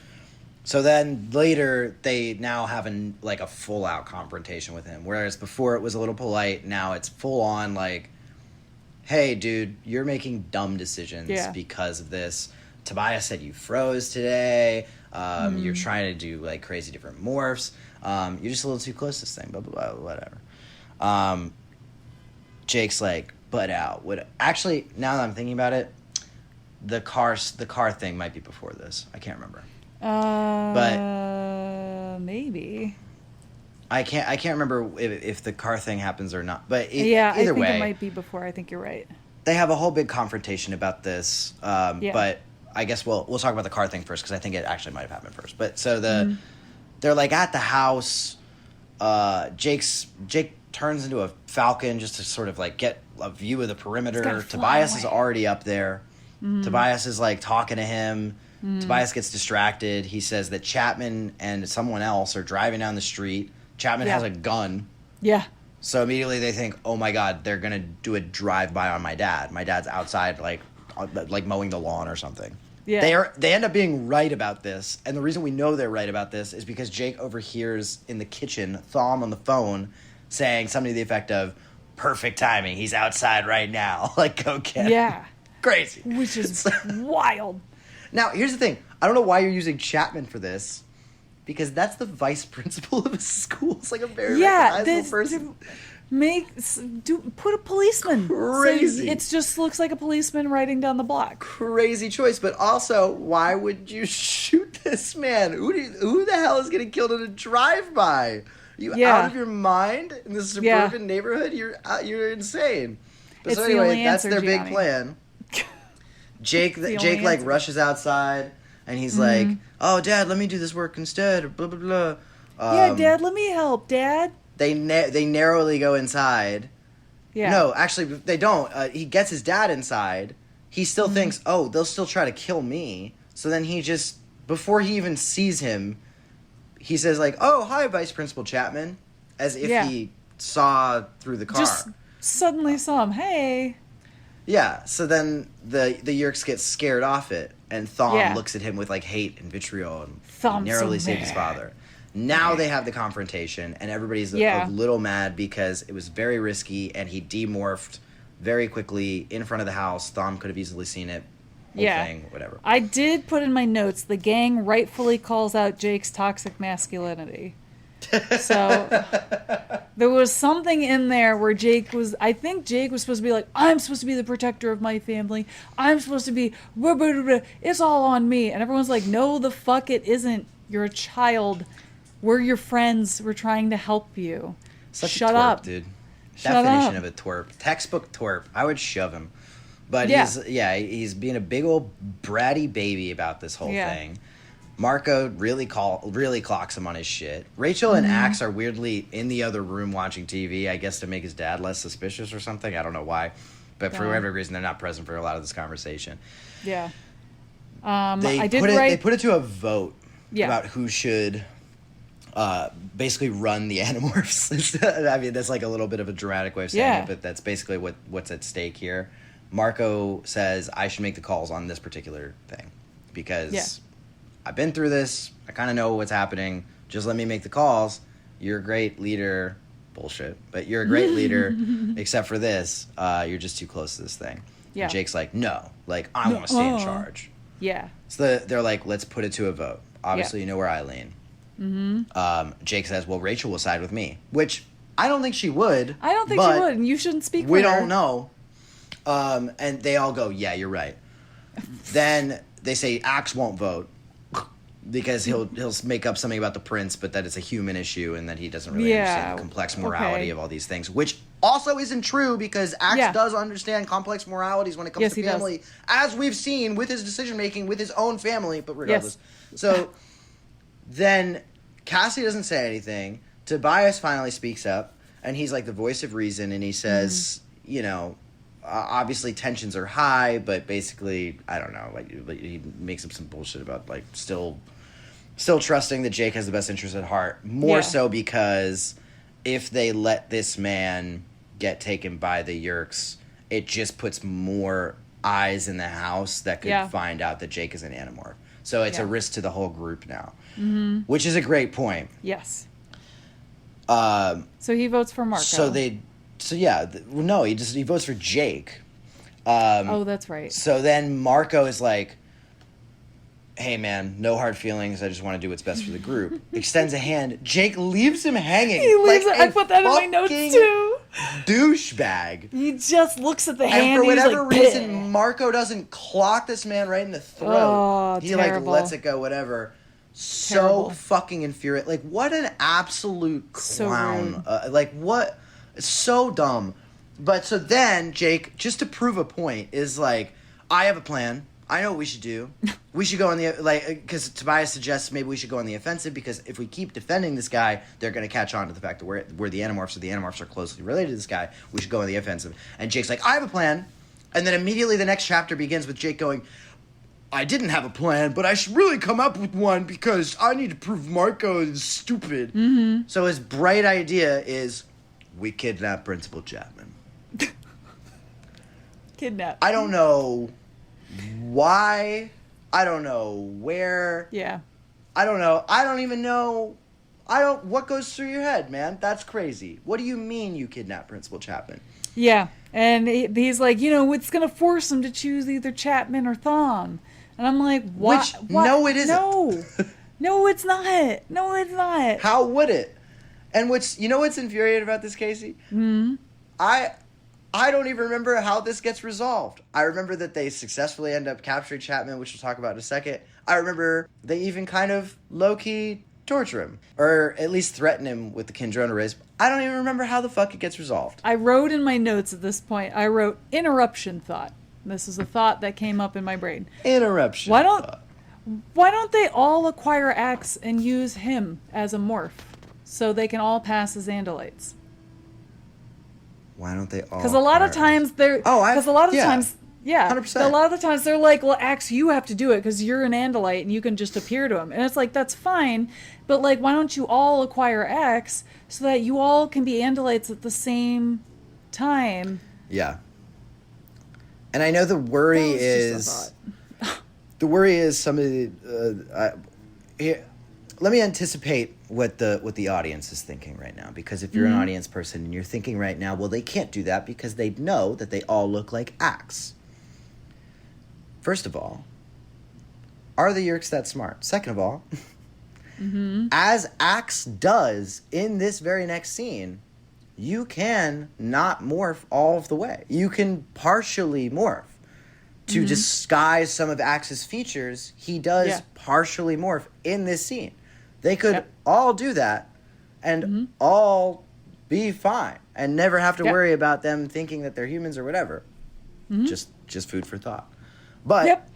So then later, they now have a full-out confrontation with him. Whereas before it was a little polite, now it's full-on, like, hey, dude, you're making dumb decisions because of this. Tobias said you froze today. You're trying to do, like, crazy different morphs. You're just a little too close to this thing, blah, blah, blah, whatever. Jake's like, butt out. Actually, now that I'm thinking about it, the car thing might be before this. I can't remember. But maybe I can't remember if the car thing happens or not. But I either think way, it might be before. I think you're right. They have a whole big confrontation about this. But I guess we'll talk about the car thing first, because I think it actually might have happened first. But so they're like at the house. Jake turns into a falcon just to sort of like get a view of the perimeter. Tobias is already up there. Tobias is like talking to him. Tobias gets distracted. He says that Chapman and someone else are driving down the street. Chapman has a gun. Yeah. So immediately they think, oh my God, they're going to do a drive-by on my dad. My dad's outside like mowing the lawn or something. Yeah. They end up being right about this. And the reason we know they're right about this is because Jake overhears in the kitchen Thom on the phone saying something to the effect of, perfect timing. He's outside right now. Like, go get him. Yeah. Crazy. Which is wild. Now, here's the thing. I don't know why you're using Chapman for this, because that's the vice principal of a school. It's like a very recognizable person. Put a policeman. Crazy. So it just looks like a policeman riding down the block. Crazy choice. But also, why would you shoot this man? Who the hell is getting killed in a drive-by? Are you out of your mind in this suburban neighborhood? You're insane. But so anyway, that's their big plan. Jake like rushes outside, and he's like, "Oh, Dad, let me do this work instead." Blah blah blah. Dad, let me help, Dad. They narrowly go inside, Yeah. No, actually, they don't. He gets his dad inside. He still thinks, oh, they'll still try to kill me. So then he just, before he even sees him, he says, like, oh, hi, Vice Principal Chapman, as if he saw through the car. Just suddenly saw him. Hey. Yeah, so then the Yeerks get scared off it, and Thom looks at him with, like, hate and vitriol, and Thom's narrowly so saved his mad. father. Now they have the confrontation, and everybody's a little mad because it was very risky, and he demorphed very quickly in front of the house. Thom could have easily seen it. Whole thing, whatever. I did put in my notes, the gang rightfully calls out Jake's toxic masculinity. So there was something in there where I think Jake was supposed to be like, I'm supposed to be the protector of my family. I'm supposed to be, it's all on me. And everyone's like, no, the fuck it isn't. You're a child. We're your friends. We're trying to help you. Shut a twerp, up. Dude. Shut Definition up. of a twerp. Textbook twerp. I would shove him. But he's being a big old bratty baby about this whole thing. Marco really clocks him on his shit. Rachel and Axe are weirdly in the other room watching TV, I guess to make his dad less suspicious or something. I don't know why. But for whatever reason, they're not present for a lot of this conversation. Yeah. They put it to a vote about who should basically run the Animorphs. I mean, that's like a little bit of a dramatic way of saying it, but that's basically what's at stake here. Marco says, I should make the calls on this particular thing because I've been through this. I kind of know what's happening. Just let me make the calls. You're a great leader. Bullshit. But you're a great leader, except for this. You're just too close to this thing. Yeah. And Jake's like, no. Like, I want to stay in charge. Yeah. So they're like, let's put it to a vote. Obviously, you know where I lean. Mm-hmm. Jake says, well, Rachel will side with me. Which, I don't think she would. I don't think she would, and you shouldn't speak for her. We don't know. And they all go, yeah, you're right. Then they say Axe won't vote because he'll make up something about the prince, but that it's a human issue and that he doesn't really understand the complex morality of all these things, which also isn't true because Axe does understand complex moralities when it comes to family, as we've seen with his decision-making with his own family, but regardless. So then Cassie doesn't say anything. Tobias finally speaks up, and he's like the voice of reason, and he says, you know, obviously tensions are high, but basically, I don't know, like he makes up some bullshit about like still trusting that Jake has the best interest at heart. More so because if they let this man get taken by the Yeerks, it just puts more eyes in the house that could find out that Jake is an Animorph. So it's a risk to the whole group now, which is a great point. Yes. So he votes for Marco. He votes for Jake. That's right. So then Marco is like, hey man, no hard feelings, I just want to do what's best for the group. Extends a hand. Jake leaves him hanging. He leaves it. I put that in my notes too. Douchebag. He just looks at the hand and for whatever like, reason, bleh. Marco doesn't clock this man right in the throat. Oh, he terrible. like lets it go, whatever. So fucking infuriating. Like, what an absolute clown. What? It's so dumb. But so then Jake, just to prove a point, is like, I have a plan. I know what we should do. We should go on the, because Tobias suggests maybe we should go on the offensive because if we keep defending this guy, they're going to catch on to the fact that we're the Animorphs, so the Animorphs are closely related to this guy. We should go on the offensive. And Jake's like, I have a plan. And then immediately the next chapter begins with Jake going, I didn't have a plan, but I should really come up with one because I need to prove Marco is stupid. Mm-hmm. So his bright idea is, we kidnap Principal Chapman. Kidnap. I don't know why. I don't know where. Yeah. I don't know. I don't even know. What goes through your head, man? That's crazy. What do you mean you kidnap Principal Chapman? Yeah. And he's like, it's going to force him to choose either Chapman or Thom. And I'm like, what? No, it isn't. No. No, it's not. No, it's not. How would it? And what's infuriating about this, Casey? Mm-hmm. I don't even remember how this gets resolved. I remember that they successfully end up capturing Chapman, which we'll talk about in a second. I remember they even kind of low-key torture him. Or at least threaten him with the Kindrona race. I don't even remember how the fuck it gets resolved. I wrote in my notes at this point, interruption thought. This is a thought that came up in my brain. Interruption Why thought. don't they all acquire Axe and use him as a morph so they can all pass as Andalites? Why don't they all? Because a lot of times they're. Because a lot of times. Yeah, 100%. a lot of the times they're like, well, Axe, you have to do it because you're an Andalite and you can just appear to him. And it's like, that's fine, but like, why don't you all acquire Axe so that you all can be Andalites at the same time? Yeah. And I know the worry That was just a thought. the worry is some of the. Here, let me anticipate what the audience is thinking right now. Because if you're an audience person and you're thinking right now, well, they can't do that because they know that they all look like Axe. First of all, are the Yeerks that smart? Second of all, as Axe does in this very next scene, you can not morph all of the way. You can partially morph. To disguise some of Axe's features, he does partially morph in this scene. They could all do that and all be fine and never have to worry about them thinking that they're humans or whatever. Just food for thought. But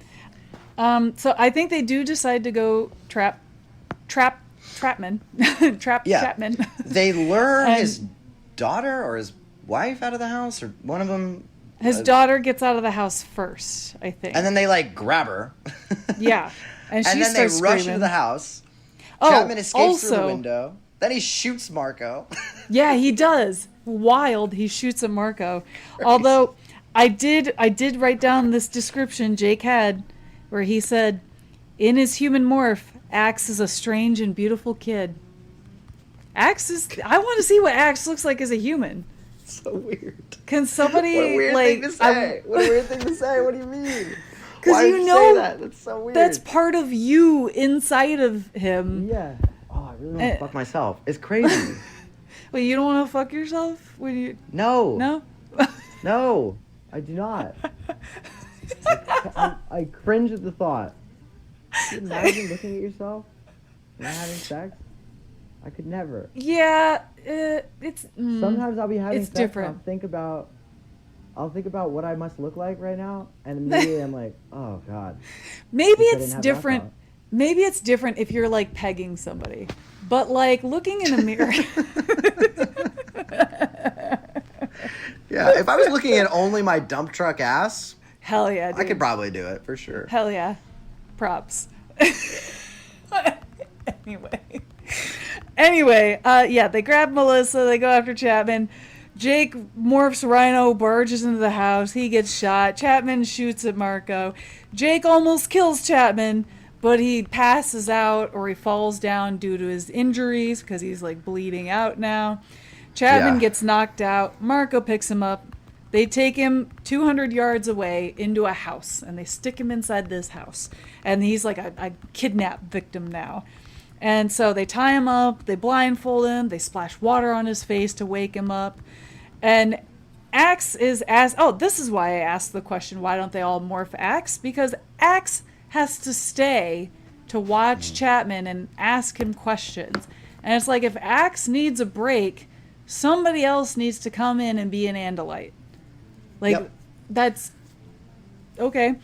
so I think they do decide to go trap Chapman. They lure his daughter or his wife out of the house, or one of them. His daughter gets out of the house first, I think. And then they like grab her. Yeah. And she then they starts rush screaming. into the house. Oh, Chapman escapes through the also- window. Then he shoots Marco. Yeah, he does. Wild. He shoots at Marco. Although I did write down this description Jake had where he said, in his human morph, Axe is a strange and beautiful kid. I want to see what Axe looks like as a human. So weird. Can somebody What a weird thing to say. What a weird thing to say. What do you mean? Because Why you would know say that? That's so weird. that's part of you inside of him. Yeah. Oh, I really want to fuck myself. It's crazy. Wait, you don't want to fuck yourself when you? No. No. No, I do not. I cringe at the thought. Can you imagine looking at yourself and having sex? I could never. Yeah, it's. Sometimes I'll be having It's sex different. and I'll think about what I must look like right now, and immediately I'm like, oh God. Maybe I didn't it's have that different. thought. Maybe it's different if you're like pegging somebody, but like looking in a mirror. Yeah, if I was looking at only my dump truck ass, Hell yeah, dude. I could probably do it for sure. Hell yeah. Props. Anyway, yeah, they grab Melissa, they go after Chapman. Jake morphs Rhino, barges into the house, he gets shot. Chapman shoots at Marco. Jake almost kills Chapman, but he passes out or he falls down due to his injuries because he's like bleeding out now. Chapman gets knocked out. Marco picks him up. They take him 200 yards away into a house, and they stick him inside this house. And he's like a kidnap victim now. And so they tie him up, they blindfold him, they splash water on his face to wake him up. And Axe is this is why I asked the question, why don't they all morph Axe? Because Axe has to stay to watch Chapman and ask him questions. And it's like, if Axe needs a break, somebody else needs to come in and be an Andalite. Like, that's okay.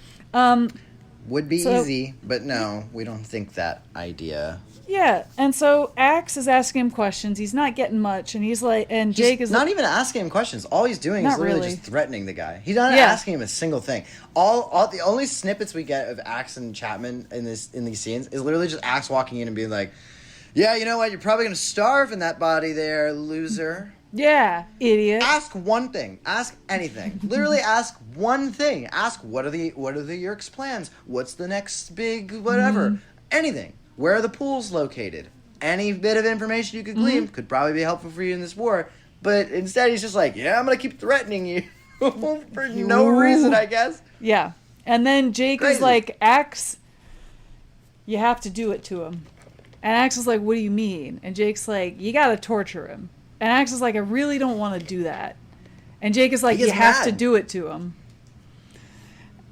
Would be So- easy, but no, we don't think that idea. Yeah, and so Axe is asking him questions. He's not getting much, and he's like, and Jake is not like, even asking him questions. All he's doing is Not literally really. just threatening the guy. He's not Yeah. asking him a single thing. All the only snippets we get of Axe and Chapman in these scenes is literally just Axe walking in and being like, "Yeah, you know what? You're probably gonna starve in that body there, loser." yeah, idiot. Ask one thing. Ask anything. Literally ask one thing. Ask what are the Yeerks' plans? What's the next big whatever? Anything. Where are the pools located? Any bit of information you could glean could probably be helpful for you in this war. But instead he's just like, yeah, I'm gonna keep threatening you for no reason, I guess. Yeah, and then Jake is Crazy. like, Axe, you have to do it to him. And Axe is like, what do you mean? And Jake's like, you gotta torture him. And Axe is like, I really don't want to do that. And Jake is like, He you gets have to mad. do it to him.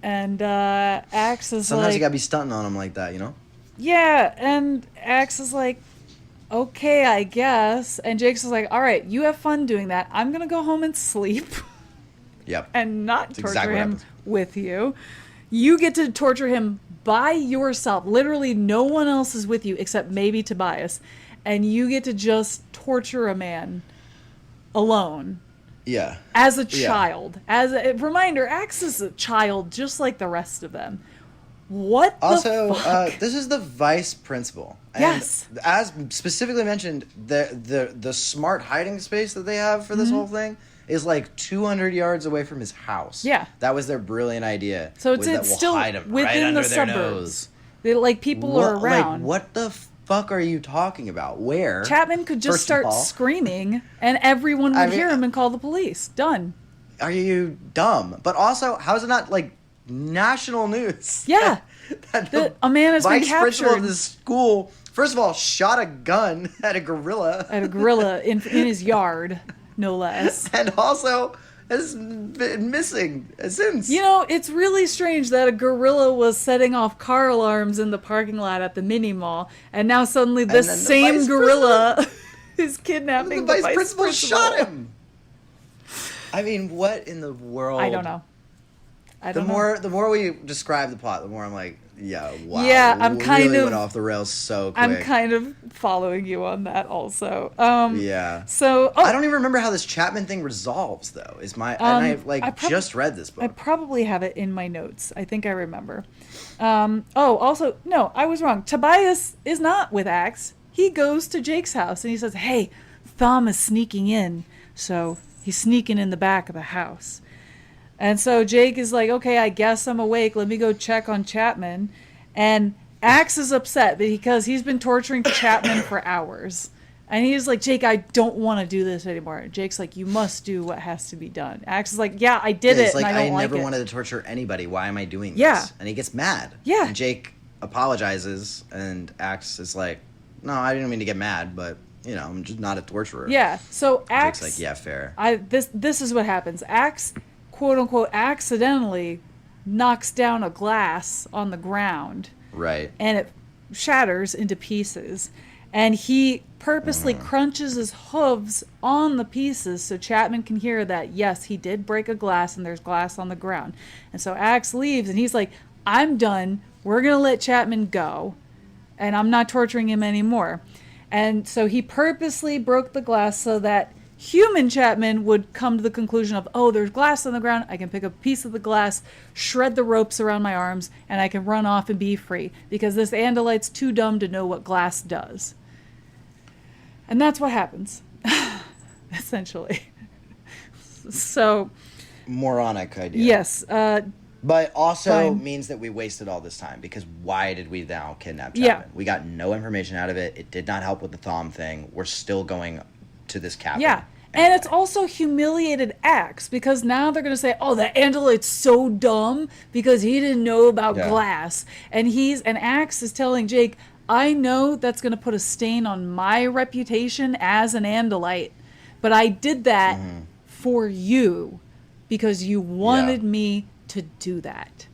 And Axe is Sometimes like, you gotta be stunting on him like that, you know? yeah, and Axe is like, okay, I guess. And Jake's is like, all right, you have fun doing that. I'm going to go home and sleep Yep. and not That's torture exactly what him happens. with you. You get to torture him by yourself. Literally, no one else is with you except maybe Tobias. And you get to just torture a man alone. Yeah. as a Yeah. child. As a reminder, Axe is a child just like the rest of them. What Also, the fuck? this is the vice principal. And Yes. as specifically mentioned, the smart hiding space that they have for this whole thing is like 200 yards away from his house. Yeah. That was their brilliant idea. So was it's that we'll still hide 'em right within under the their suburbs. nose. They, like, people are around. Like, what the fuck are you talking about? Where? Chapman could just First of start all, screaming, and everyone would I mean, hear him and call the police. Done. Are you dumb? But also, how is it not like national news? Yeah. that A man has been vice principal of captured. this school, first of all, shot a gun at a gorilla, At a gorilla in his yard, no less. and also has been missing since. You know, it's really strange that a gorilla was setting off car alarms in the parking lot at the mini mall, and now suddenly this then the same vice gorilla is the kidnapping vice, vice principal shot him. I mean, what in the world? I don't know. The more we describe the plot, the more I'm like, yeah, wow. Yeah, I'm we kind really of- went off the rails so quick. I'm kind of following you on that also. Yeah. So, I don't even remember how this Chapman thing resolves, though. Is my and I just read this book. I probably have it in my notes. I think I remember. Also, no, I was wrong. Tobias is not with Axe. He goes to Jake's house and he says, "Hey, Thom is sneaking in." So he's sneaking in the back of the house. And so Jake is like, "Okay, I guess I'm awake. Let me go check on Chapman." And Axe is upset because he's been torturing Chapman for hours. And he's like, "Jake, I don't want to do this anymore." Jake's like, "You must do what has to be done." Axe is like, "Yeah, I did it, It's like and I don't never like it." wanted to torture anybody. Why am I doing this? Yeah. And he gets mad. Yeah. And Jake apologizes, and Axe is like, "No, I didn't mean to get mad, but you know, I'm just not a torturer." Yeah. So Axe, Jake's like, "Yeah, fair." This is what happens. Axe, quote unquote, accidentally knocks down a glass on the ground, Right. and it shatters into pieces. And he purposely crunches his hooves on the pieces so Chapman can hear that, yes, he did break a glass and there's glass on the ground. And so Axe leaves and he's like, "I'm done. We're going to let Chapman go. And I'm not torturing him anymore." And so he purposely broke the glass so that human Chapman would come to the conclusion of, "Oh, there's glass on the ground. I can pick up a piece of the glass, shred the ropes around my arms, and I can run off and be free because this Andalite's too dumb to know what glass does." And that's what happens, essentially. So, Moronic idea. yes. But also Fine. means that we wasted all this time, because why did we now kidnap Yeah. Chapman? We got no information out of it. It did not help with the Thom thing. We're still going to this cabin. Yeah. And it's also humiliated Axe because now they're going to say, "Oh, that Andalite's so dumb because he didn't know about Yeah. glass." And Axe is telling Jake, "I know that's going to put a stain on my reputation as an Andalite, but I did that for you because you wanted me to do that."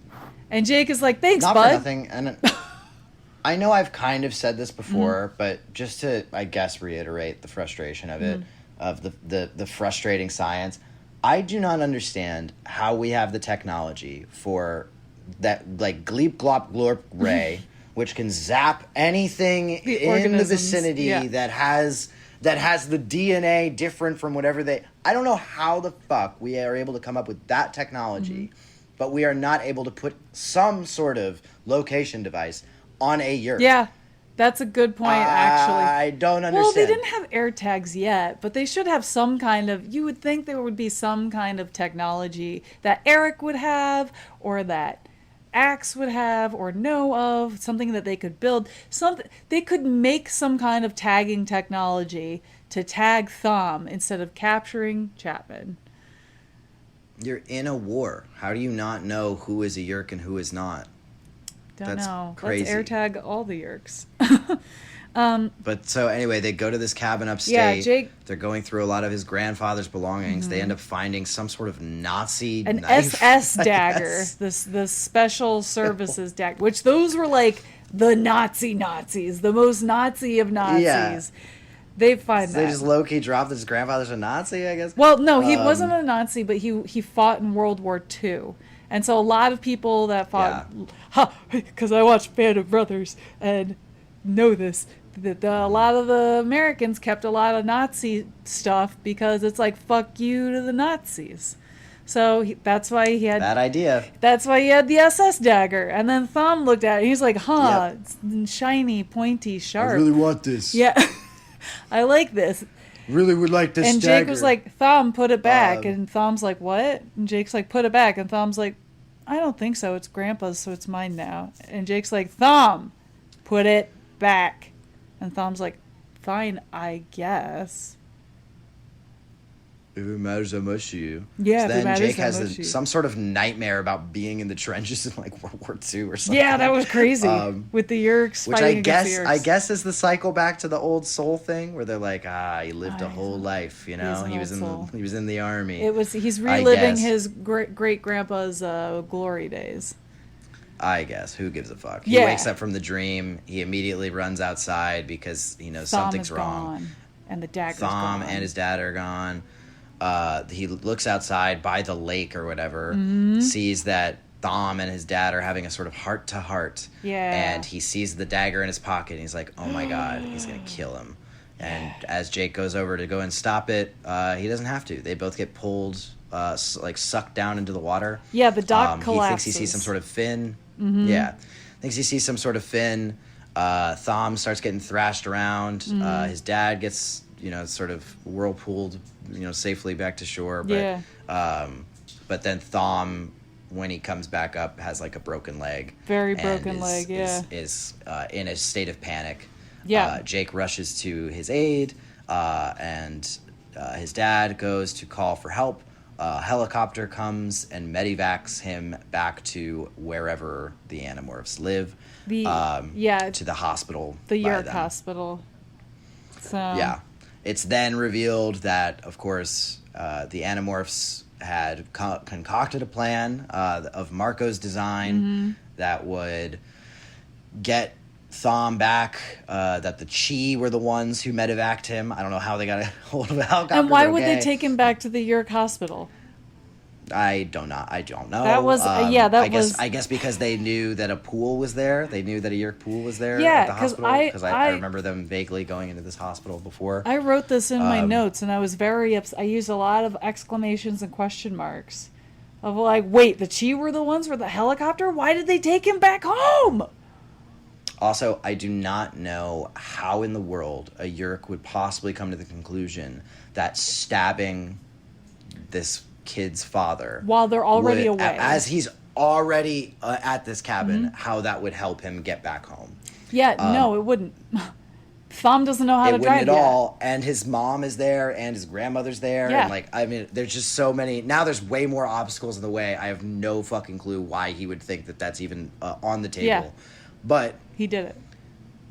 And Jake is like, "Thanks, Not bud." for nothing. And I know I've kind of said this before, but just to, I guess, reiterate the frustration of it, of the frustrating science, I do not understand how we have the technology for that, like, Gleep Glop Glorp Ray, which can zap anything in the organisms, vicinity yeah. that has the DNA different from whatever they... I don't know how the fuck we are able to come up with that technology, but we are not able to put some sort of location device on a yurt. Yeah, that's a good point, actually. I don't understand. Well, they didn't have air tags yet, but they should have some kind of... You would think there would be some kind of technology that Eric would have, or that Axe would have, or know of, something that they could build. They could make some kind of tagging technology to tag Thom instead of capturing Chapman. You're in a war. How do you not know who is a Yerk and who is not? Don't That's know. crazy. Let's air tag all the Yerks. But so anyway, they go to this cabin upstate. Yeah, Jake- They're going through a lot of his grandfather's belongings. They end up finding some sort of Nazi An knife, SS I dagger, guess. the special services dagger, which those were like the Nazis, the most Nazi of Nazis. Yeah. They find They that. just low key dropped that his grandfather's a Nazi, I guess. Well, no, he wasn't a Nazi, but he fought in World War II. And so a lot of people that fought, because I watched Band of Brothers and know this, a lot of the Americans kept a lot of Nazi stuff because it's like, fuck you to the Nazis. So that's why he had Bad idea. That's why he had the SS dagger. And then Thumb looked at it. He's like, huh, Yep. it's shiny, pointy, sharp. I really want this. Yeah, I like this. Really would like this And dagger. Jake was like, Thumb, put it back. And Thumb's like, what? And Jake's like, put it back. And Thumb's like, I don't think so. It's Grandpa's, so it's mine now. And Jake's like, Thumb, put it back. And Thumb's like, fine, I guess. If it matters that much to you. Yeah, So if it then matters Jake that has much to you. some sort of nightmare about being in the trenches in like World War II or something. Yeah, that was crazy. With the Yerks Which fighting against the Yerks. I guess is the cycle back to the old soul thing where they're like, he lived a whole life, you know. an He was old he was in the army. He's I reliving guess. his great grandpa's glory days. I guess. Who gives a fuck? Yeah. He wakes up from the dream. He immediately runs outside because he knows Thumb something's is wrong. gone, and the dagger's Thom gone. and his dad are gone. He looks outside by the lake or whatever, Mm-hmm. sees that Thom and his dad are having a sort of heart-to-heart. Yeah. And he sees the dagger in his pocket, and he's like, oh my god, he's going to kill him. And as Jake goes over to go and stop it, he doesn't have to. They both get pulled, like sucked down into the water. Yeah, the dock He collapses. thinks he sees some sort of fin. Mm-hmm. Yeah. Thinks he sees some sort of fin. Thom starts getting thrashed around. Mm-hmm. His dad gets, sort of whirlpooled, safely back to shore. But, but then Thom, when he comes back up, has like a broken leg. Very and broken leg, yeah. Is in a state of panic. Yeah. Jake rushes to his aid, and his dad goes to call for help. A helicopter comes and medevacs him back to wherever the Animorphs live. To the hospital. The by Yerk them. hospital. So Yeah. It's then revealed that, of course, the Animorphs had concocted a plan of Marco's design that would get Thom back, that the Chi were the ones who medevaced him. I don't know how they got a hold of a helicopter. And why but would they okay. take him back to the Yerk hospital? I don't know. That was- I guess because they knew that a pool was there. They knew that a Yerk pool was there Yeah, at the 'cause hospital. Because I I remember them vaguely going into this hospital before. I wrote this in my notes, and I was very I used a lot of exclamations and question marks. Of like, wait, the Chi were the ones with the helicopter? Why did they take him back home? Also, I do not know how in the world a Yerk would possibly come to the conclusion that stabbing this kid's father While they're already would, away. as he's already at this cabin, how that would help him get back home. Yeah, no, it wouldn't. Thom doesn't know how It to wouldn't drive at yet. all. And his mom is there, and his grandmother's there. Yeah. And there's just so many. Now there's way more obstacles in the way. I have no fucking clue why he would think that that's even on the table. Yeah. But He did it.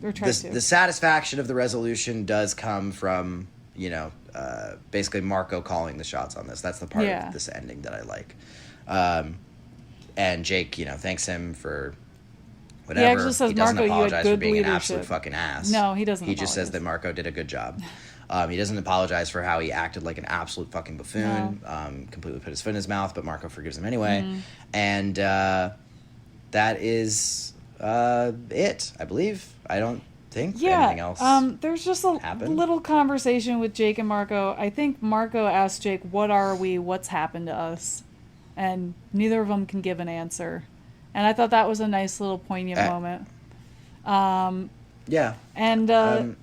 Or tried to. the satisfaction of the resolution does come from, basically Marco calling the shots on this. That's the part Yeah. of this ending that I like. And Jake, thanks him for whatever. He actually says, He doesn't "Marco, you had apologize for good being an leadership." absolute fucking ass. No, he doesn't He just says apologize. that Marco did a good job. He doesn't apologize for how he acted like an absolute fucking buffoon. Completely put his foot in his mouth, but Marco forgives him anyway. Mm-hmm. And that is it, I believe. I don't think anything else. There's just a happened? little conversation with Jake and Marco. I think Marco asked Jake, "What are we? What's happened to us?" And neither of them can give an answer. And I thought that was a nice little poignant moment. Yeah. And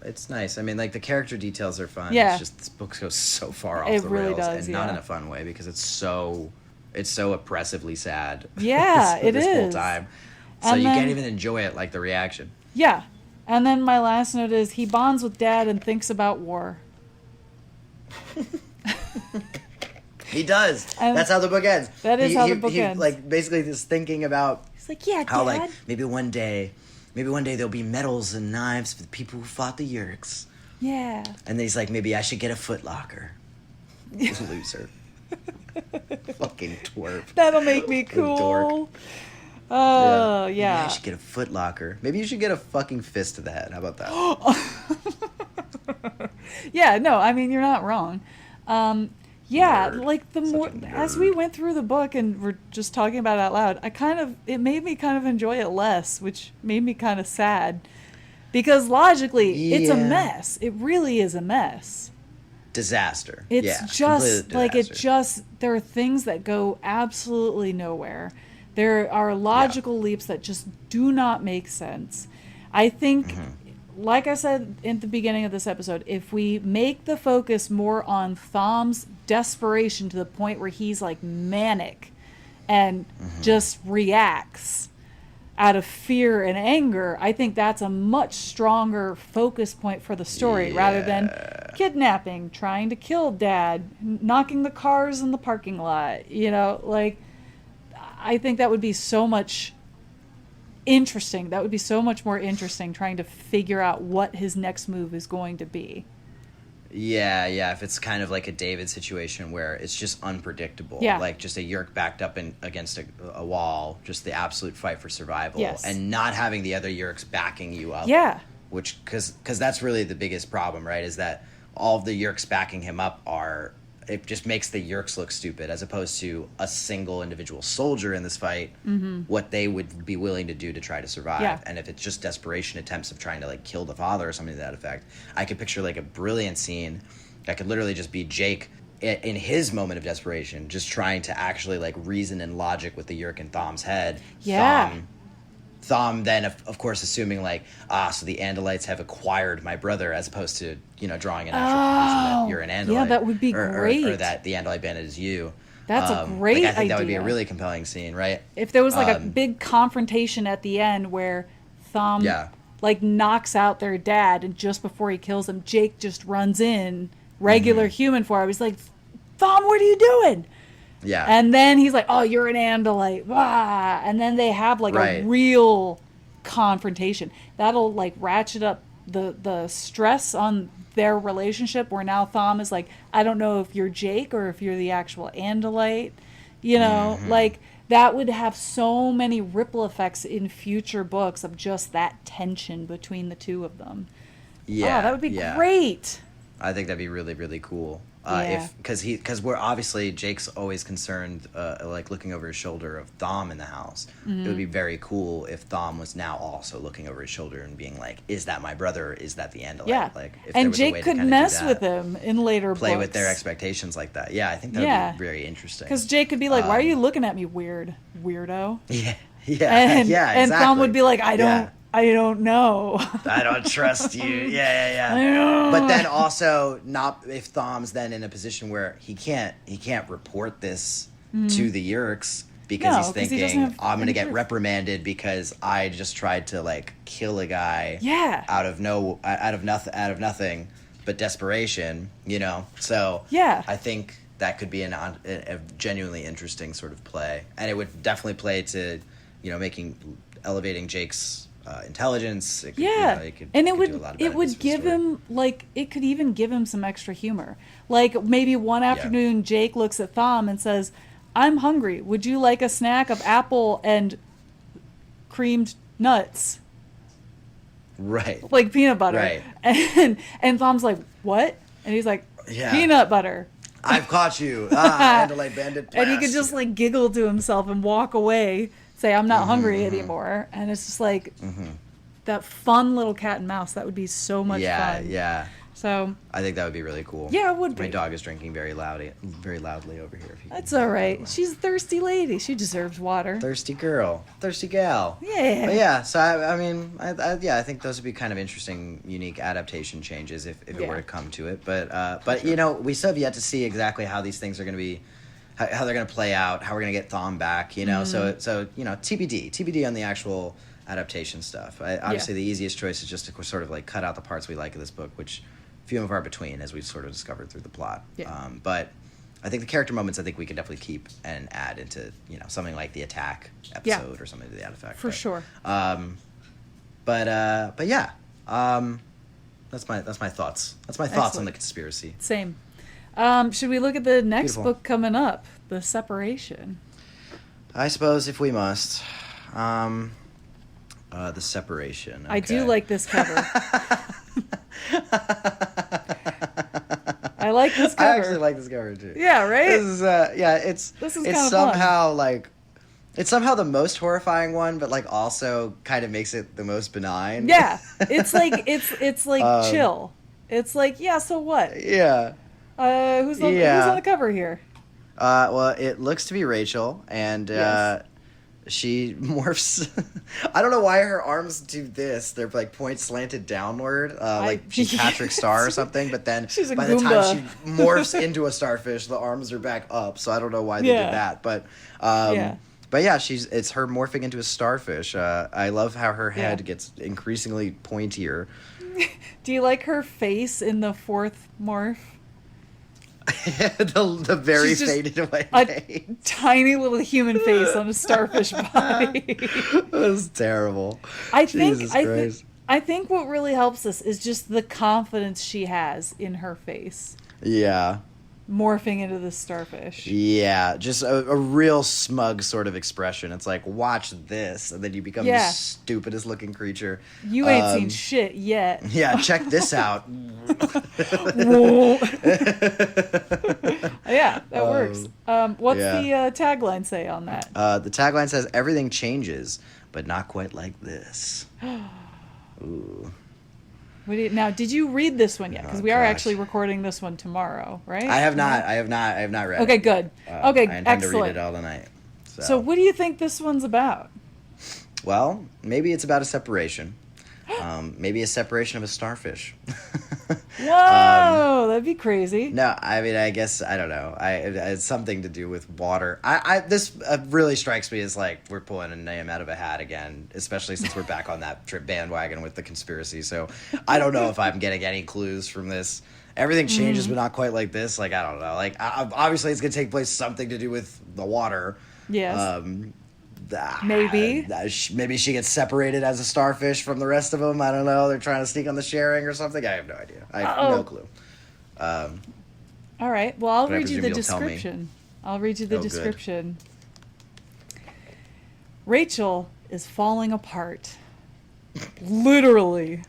It's nice. I mean, like, the character details are fun. Yeah. It's just this book goes so far off It the really rails, does, and not yeah. in a fun way because it's so oppressively sad. Yeah, it this whole is. time. So And you then- can't even enjoy it, like the reaction. yeah. And then my last note is he bonds with Dad and thinks about war. He does. And That's how the book ends. that is how the book ends. Like, basically just thinking about He's like, "Yeah, how, Dad." like, maybe one day there'll be medals and knives for the people who fought the Yerks. Yeah. And then he's like, maybe I should get a footlocker. Loser. Fucking twerp. That'll make me dork. cool. Oh, Maybe yeah. I should get a footlocker. Maybe you should get a fucking fist to the head. How about that? Yeah, no, I mean, you're not wrong. Yeah, Nerd. like the Such more a as nerd. we went through the book and we're just talking about it out loud, it made me kind of enjoy it less, which made me kind of sad Because logically, it's a Yeah. mess. It really is a mess. Disaster. It's yeah, just complete disaster. there are things that go absolutely nowhere. There are logical leaps that just do not make sense. I think, like I said in the beginning of this episode, if we make the focus more on Thom's desperation to the point where he's like manic and just reacts out of fear and anger, I think that's a much stronger focus point for the story rather than kidnapping, trying to kill dad, knocking the cars in the parking lot. You know, like, I think that would be so much interesting. That would be so much more interesting trying to figure out what his next move is going to be. Yeah, if it's kind of like a David situation where it's just unpredictable, like just a Yerk backed up against a wall, just the absolute fight for survival, and not having the other Yerks backing you up. Yeah. Which, because that's really the biggest problem, right? Is that all of the Yerks backing him up it just makes the Yerks look stupid, as opposed to a single individual soldier in this fight, what they would be willing to do to try to survive. Yeah. And if it's just desperation attempts of trying to like kill the father or something to that effect, I could picture like a brilliant scene that could literally just be Jake in his moment of desperation, just trying to actually like reason and logic with the Yerk in Thom's head. Yeah. Thom then, of course, assuming like, so the Andalites have acquired my brother, as opposed to, drawing an actual conclusion that you're an Andalite. Yeah, that would be great. Or that the Andalite bandit is you. That's a great I think that would be a idea. really compelling scene, right? If there was like a big confrontation at the end where Thom like knocks out their dad, and just before he kills him, Jake just runs in, regular human form. He's like, Thom, what are you doing? Yeah. And then he's like, oh, you're an Andalite. Wah! And then they have like a real confrontation. That'll like ratchet up the stress on their relationship, where now Thom is like, I don't know if you're Jake or if you're the actual Andalite. Like that would have so many ripple effects in future books of just that tension between the two of them. Yeah. Oh, that would be great. I think that'd be really, really cool. Yeah. Because we're obviously, Jake's always concerned, like looking over his shoulder of Thom in the house. It would be very cool if Thom was now also looking over his shoulder and being like, "Is that my brother? Is that the Andalite?" Yeah. Like, if there And was a way Jake to could kinda do mess that, with him in later play books. with their expectations like that. Yeah, I think that would be very interesting. Because Jake could be like, "Why are you looking at me, weirdo?" Yeah, And exactly. Thom would be like, "I don't know." I don't trust you. Yeah. But then also, not if Thom's then in a position where he can't report this to the Yerks, because he's 'cause he doesn't thinking, have I'm going to any get proof. reprimanded because I just tried to like kill a guy out of nothing but desperation, So I think that could be a genuinely interesting sort of play, and it would definitely play to elevating Jake's intelligence. It could, and it would give him like, it could even give him some extra humor. Like maybe one afternoon, Jake looks at Thom and says, "I'm hungry. Would you like a snack of apple and creamed nuts?" Right. Like peanut butter. Right. And Thom's like, "What?" And he's like, Yeah. "Peanut butter." I've caught you. Andalite bandit. And he could just like giggle to himself and walk away, say, "I'm not hungry anymore." And it's just like that fun little cat and mouse. That would be so much fun. Yeah. So I think that would be really cool. Yeah, it would be. My dog is drinking very loudly over here. That's all right. She's a thirsty lady. She deserves water. Thirsty girl. Thirsty gal. Yeah. But yeah, so I think those would be kind of interesting, unique adaptation changes if it were to come to it. But we still have yet to see exactly how these things are going to be, how they're going to play out, how we're going to get Thom back, So TBD on the actual adaptation stuff. Obviously, the easiest choice is just to sort of like cut out the parts we like of this book, which few and far between, as we've sort of discovered through the plot. Yeah. But I think the character moments, I think we can definitely keep and add into, something like the attack episode or something to that effect. For sure. But yeah, that's my thoughts. That's my thoughts on the conspiracy. Same. Should we look at the next Beautiful. book coming up, The Separation? I suppose if we must. The Separation. Okay. I do like this cover. I like this cover. I actually like this cover too. Yeah, right? This is This is it's kinda somehow like It's somehow the most horrifying one, but like also kind of makes it the most benign. Yeah, it's like chill. It's like, yeah, so what? Yeah. Who's on the cover here? Well, it looks to be Rachel, and Yes. she morphs. I don't know why her arms do this. They're like point slanted downward, like she's Patrick Star or something. But then She's a by the time Goomba. she morphs into a starfish, the arms are back up. So I don't know why they did that. But but yeah, it's her morphing into a starfish. I love how her head gets increasingly pointier. Do you like her face in the fourth morph? the very She's just faded away a face. tiny little human face on a starfish body. It was terrible. I Jesus Christ. think what really helps us is just the confidence she has in her face, Yeah. morphing into the starfish. Yeah, just a real smug sort of expression. It's like, watch this, and then you become the stupidest looking creature. You ain't seen shit yet. Yeah, check this out. Whoa. Yeah, that works. What's the tagline say on that? The tagline says, "Everything changes, but not quite like this." Ooh. Now, did you read this one yet? Because we are gosh. actually recording this one tomorrow, right? I have not read it. Okay, good. Okay, I intend excellent. to read it all tonight. So what do you think this one's about? Well, maybe it's about a separation. Maybe a separation of a starfish. Whoa, that'd be crazy. No, I mean, I guess, I don't know. It's something to do with water. This really strikes me as like we're pulling a name out of a hat again, especially since we're back on that trip bandwagon with the conspiracy. So I don't know if I'm getting any clues from this. Everything changes, but not quite like this. Like, I don't know. Like, obviously it's going to take place something to do with the water. Yes. Maybe. Maybe she gets separated as a starfish from the rest of them. I don't know. They're trying to sneak on the sharing or something. I have no idea. I have no clue. All right. Well, I'll But I read you the presume you'll tell me. description. I'll read you the Oh, good. description. Rachel is falling apart. Literally.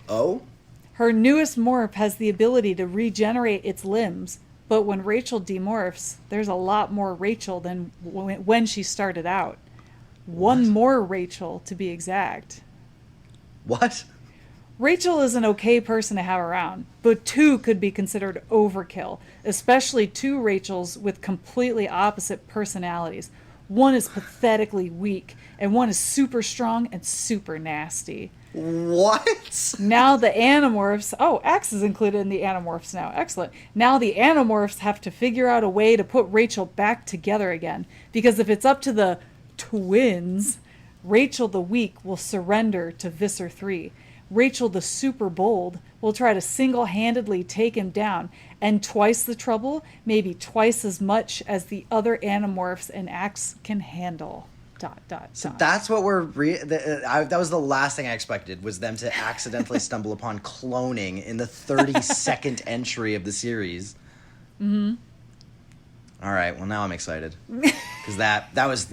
Oh? Her newest morph has the ability to regenerate its limbs, but when Rachel demorphs, there's a lot more Rachel than when she started out. One more Rachel, to be exact. What? Rachel is an okay person to have around, but two could be considered overkill, especially two Rachels with completely opposite personalities. One is pathetically weak, and one is super strong and super nasty. What? Now the Animorphs... Oh, Axe is included in the Animorphs now. Excellent. Now the Animorphs have to figure out a way to put Rachel back together again. Because if it's up to the twins, Rachel the weak will surrender to Visser 3. Rachel the super bold will try to single-handedly take him down. And twice the trouble, maybe twice as much as the other Animorphs and Axe can handle. ... So that's what we're... that was the last thing I expected, was them to accidentally stumble upon cloning in the 32nd entry of the series. Mm-hmm. All right, well, now I'm excited. Because that was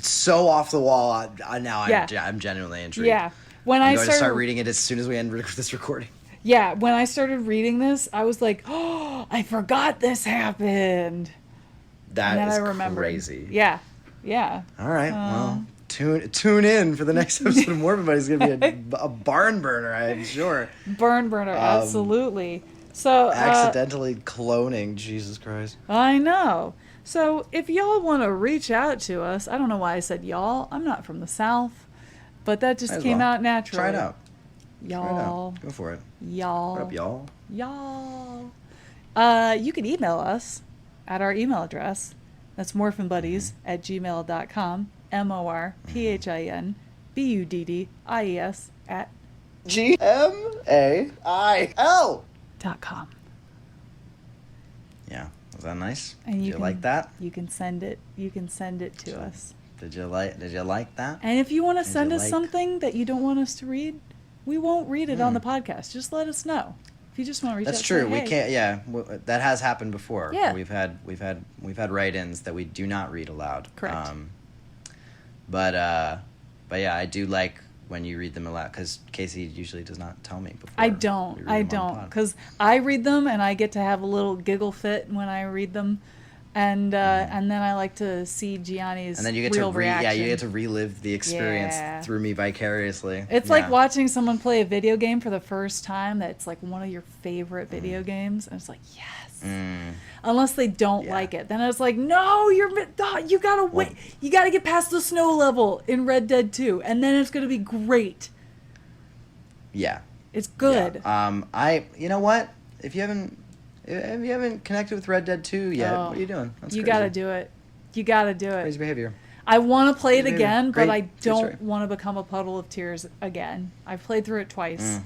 so off the wall. I'm genuinely intrigued. Yeah. I'm going to start reading it as soon as we end this recording. Yeah, when I started reading this, I was like, oh, I forgot this happened. That is I remembered. crazy. Yeah. Yeah. All right. Well, tune in for the next episode of Morphin Buddies. It's going to be a barn burner, I'm sure. Burn burner, absolutely. So accidentally cloning, Jesus Christ. I know. So if y'all want to reach out to us, I don't know why I said y'all. I'm not from the South, but that just came out naturally. Try it out. Y'all. Go for it. Y'all. What up, y'all? Y'all. You can email us at our email address. That's morphinbuddies@gmail.com. MORPHINBUDDIES GMAIL.com. Yeah. Was that nice? And Did you like that? You can send it. You can send it to us. Did you like that? And if you want to send us like- something that you don't want us to read, we won't read it on the podcast. Just let us know. If you just want to reach out. That's true. Say, We hey. can't. Yeah, that has happened before. Yeah. We've had write-ins that we do not read aloud. Correct. But yeah, I do like when you read them aloud, because Kacey usually does not tell me before. I we don't. read I them on the don't. pod. Because I read them and I get to have a little giggle fit when I read them. And then I like to see Gianni's And then you get real to reaction. you get to relive the experience Yeah. through me vicariously. It's like watching someone play a video game for the first time that's like one of your favorite video games, and it's like, yes. Unless they don't Yeah. like it, then it's like, no, you gotta wait. You gotta get past the snow level in Red Dead 2, and then it's gonna be great. Yeah. It's good. Yeah. You know what? If you haven't connected with Red Dead 2 yet, what are you doing? That's You crazy. gotta do it. You gotta do it. Crazy behavior. I want to play it Crazy again, behavior. but I Great story. don't want to become a puddle of tears again. I've played through it twice.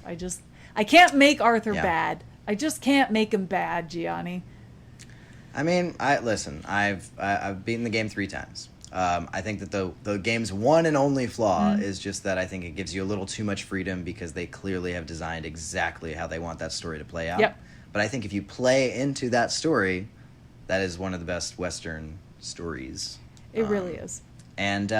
I can't make Arthur Yeah. bad. I just can't make him bad, Gianni. I mean, I've beaten the game 3 times. I think that the game's one and only flaw is just that I think it gives you a little too much freedom because they clearly have designed exactly how they want that story to play out. Yep. But I think if you play into that story, that is one of the best Western stories. It really is. And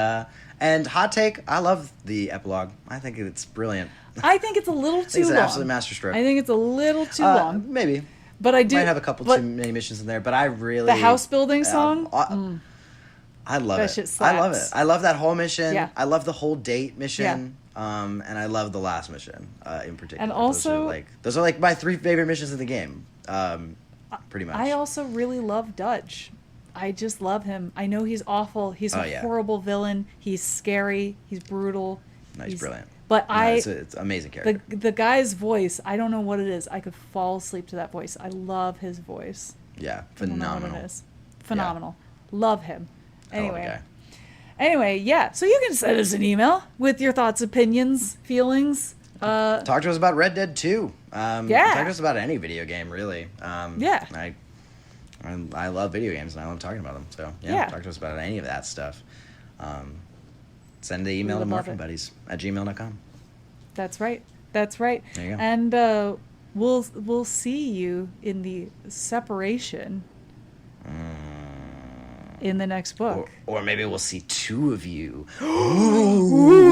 hot take, I love the epilogue. I think it's brilliant. I think it's a little too It's an long. absolute masterstroke. I think it's a little too long. Maybe. But I do. Might have a couple but too many missions in there, but I really the house building song. I love That it. shit I love it. slaps. I love that whole mission. Yeah. I love the whole date mission. And I love the last mission in particular. And also- those are like my 3 favorite missions in the game. Pretty much. I also really love Dutch. I just love him. I know he's awful. He's a yeah. horrible villain. He's scary. He's brutal. No, he's brilliant. But No, it's an amazing character. the guy's voice, I don't know what it is. I could fall asleep to that voice. I love his voice. Yeah, I don't know what phenomenal. it is. Phenomenal. Love him. Hell of a Anyway. guy. Anyway, yeah. So you can send us an email with your thoughts, opinions, feelings. Talk to us about Red Dead 2. Yeah. Talk to us about any video game, really. Yeah. I love video games and I love talking about them. So, Yeah. talk to us about any of that stuff. Send the email to would love it. morphinbuddies@gmail.com. That's right. That's right. There you go. And we'll see you in the separation in the next book. Or maybe we'll see 2 of you. Ooh.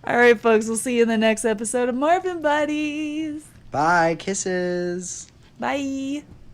All right, folks. We'll see you in the next episode of Morphin Buddies. Bye. Kisses. Bye.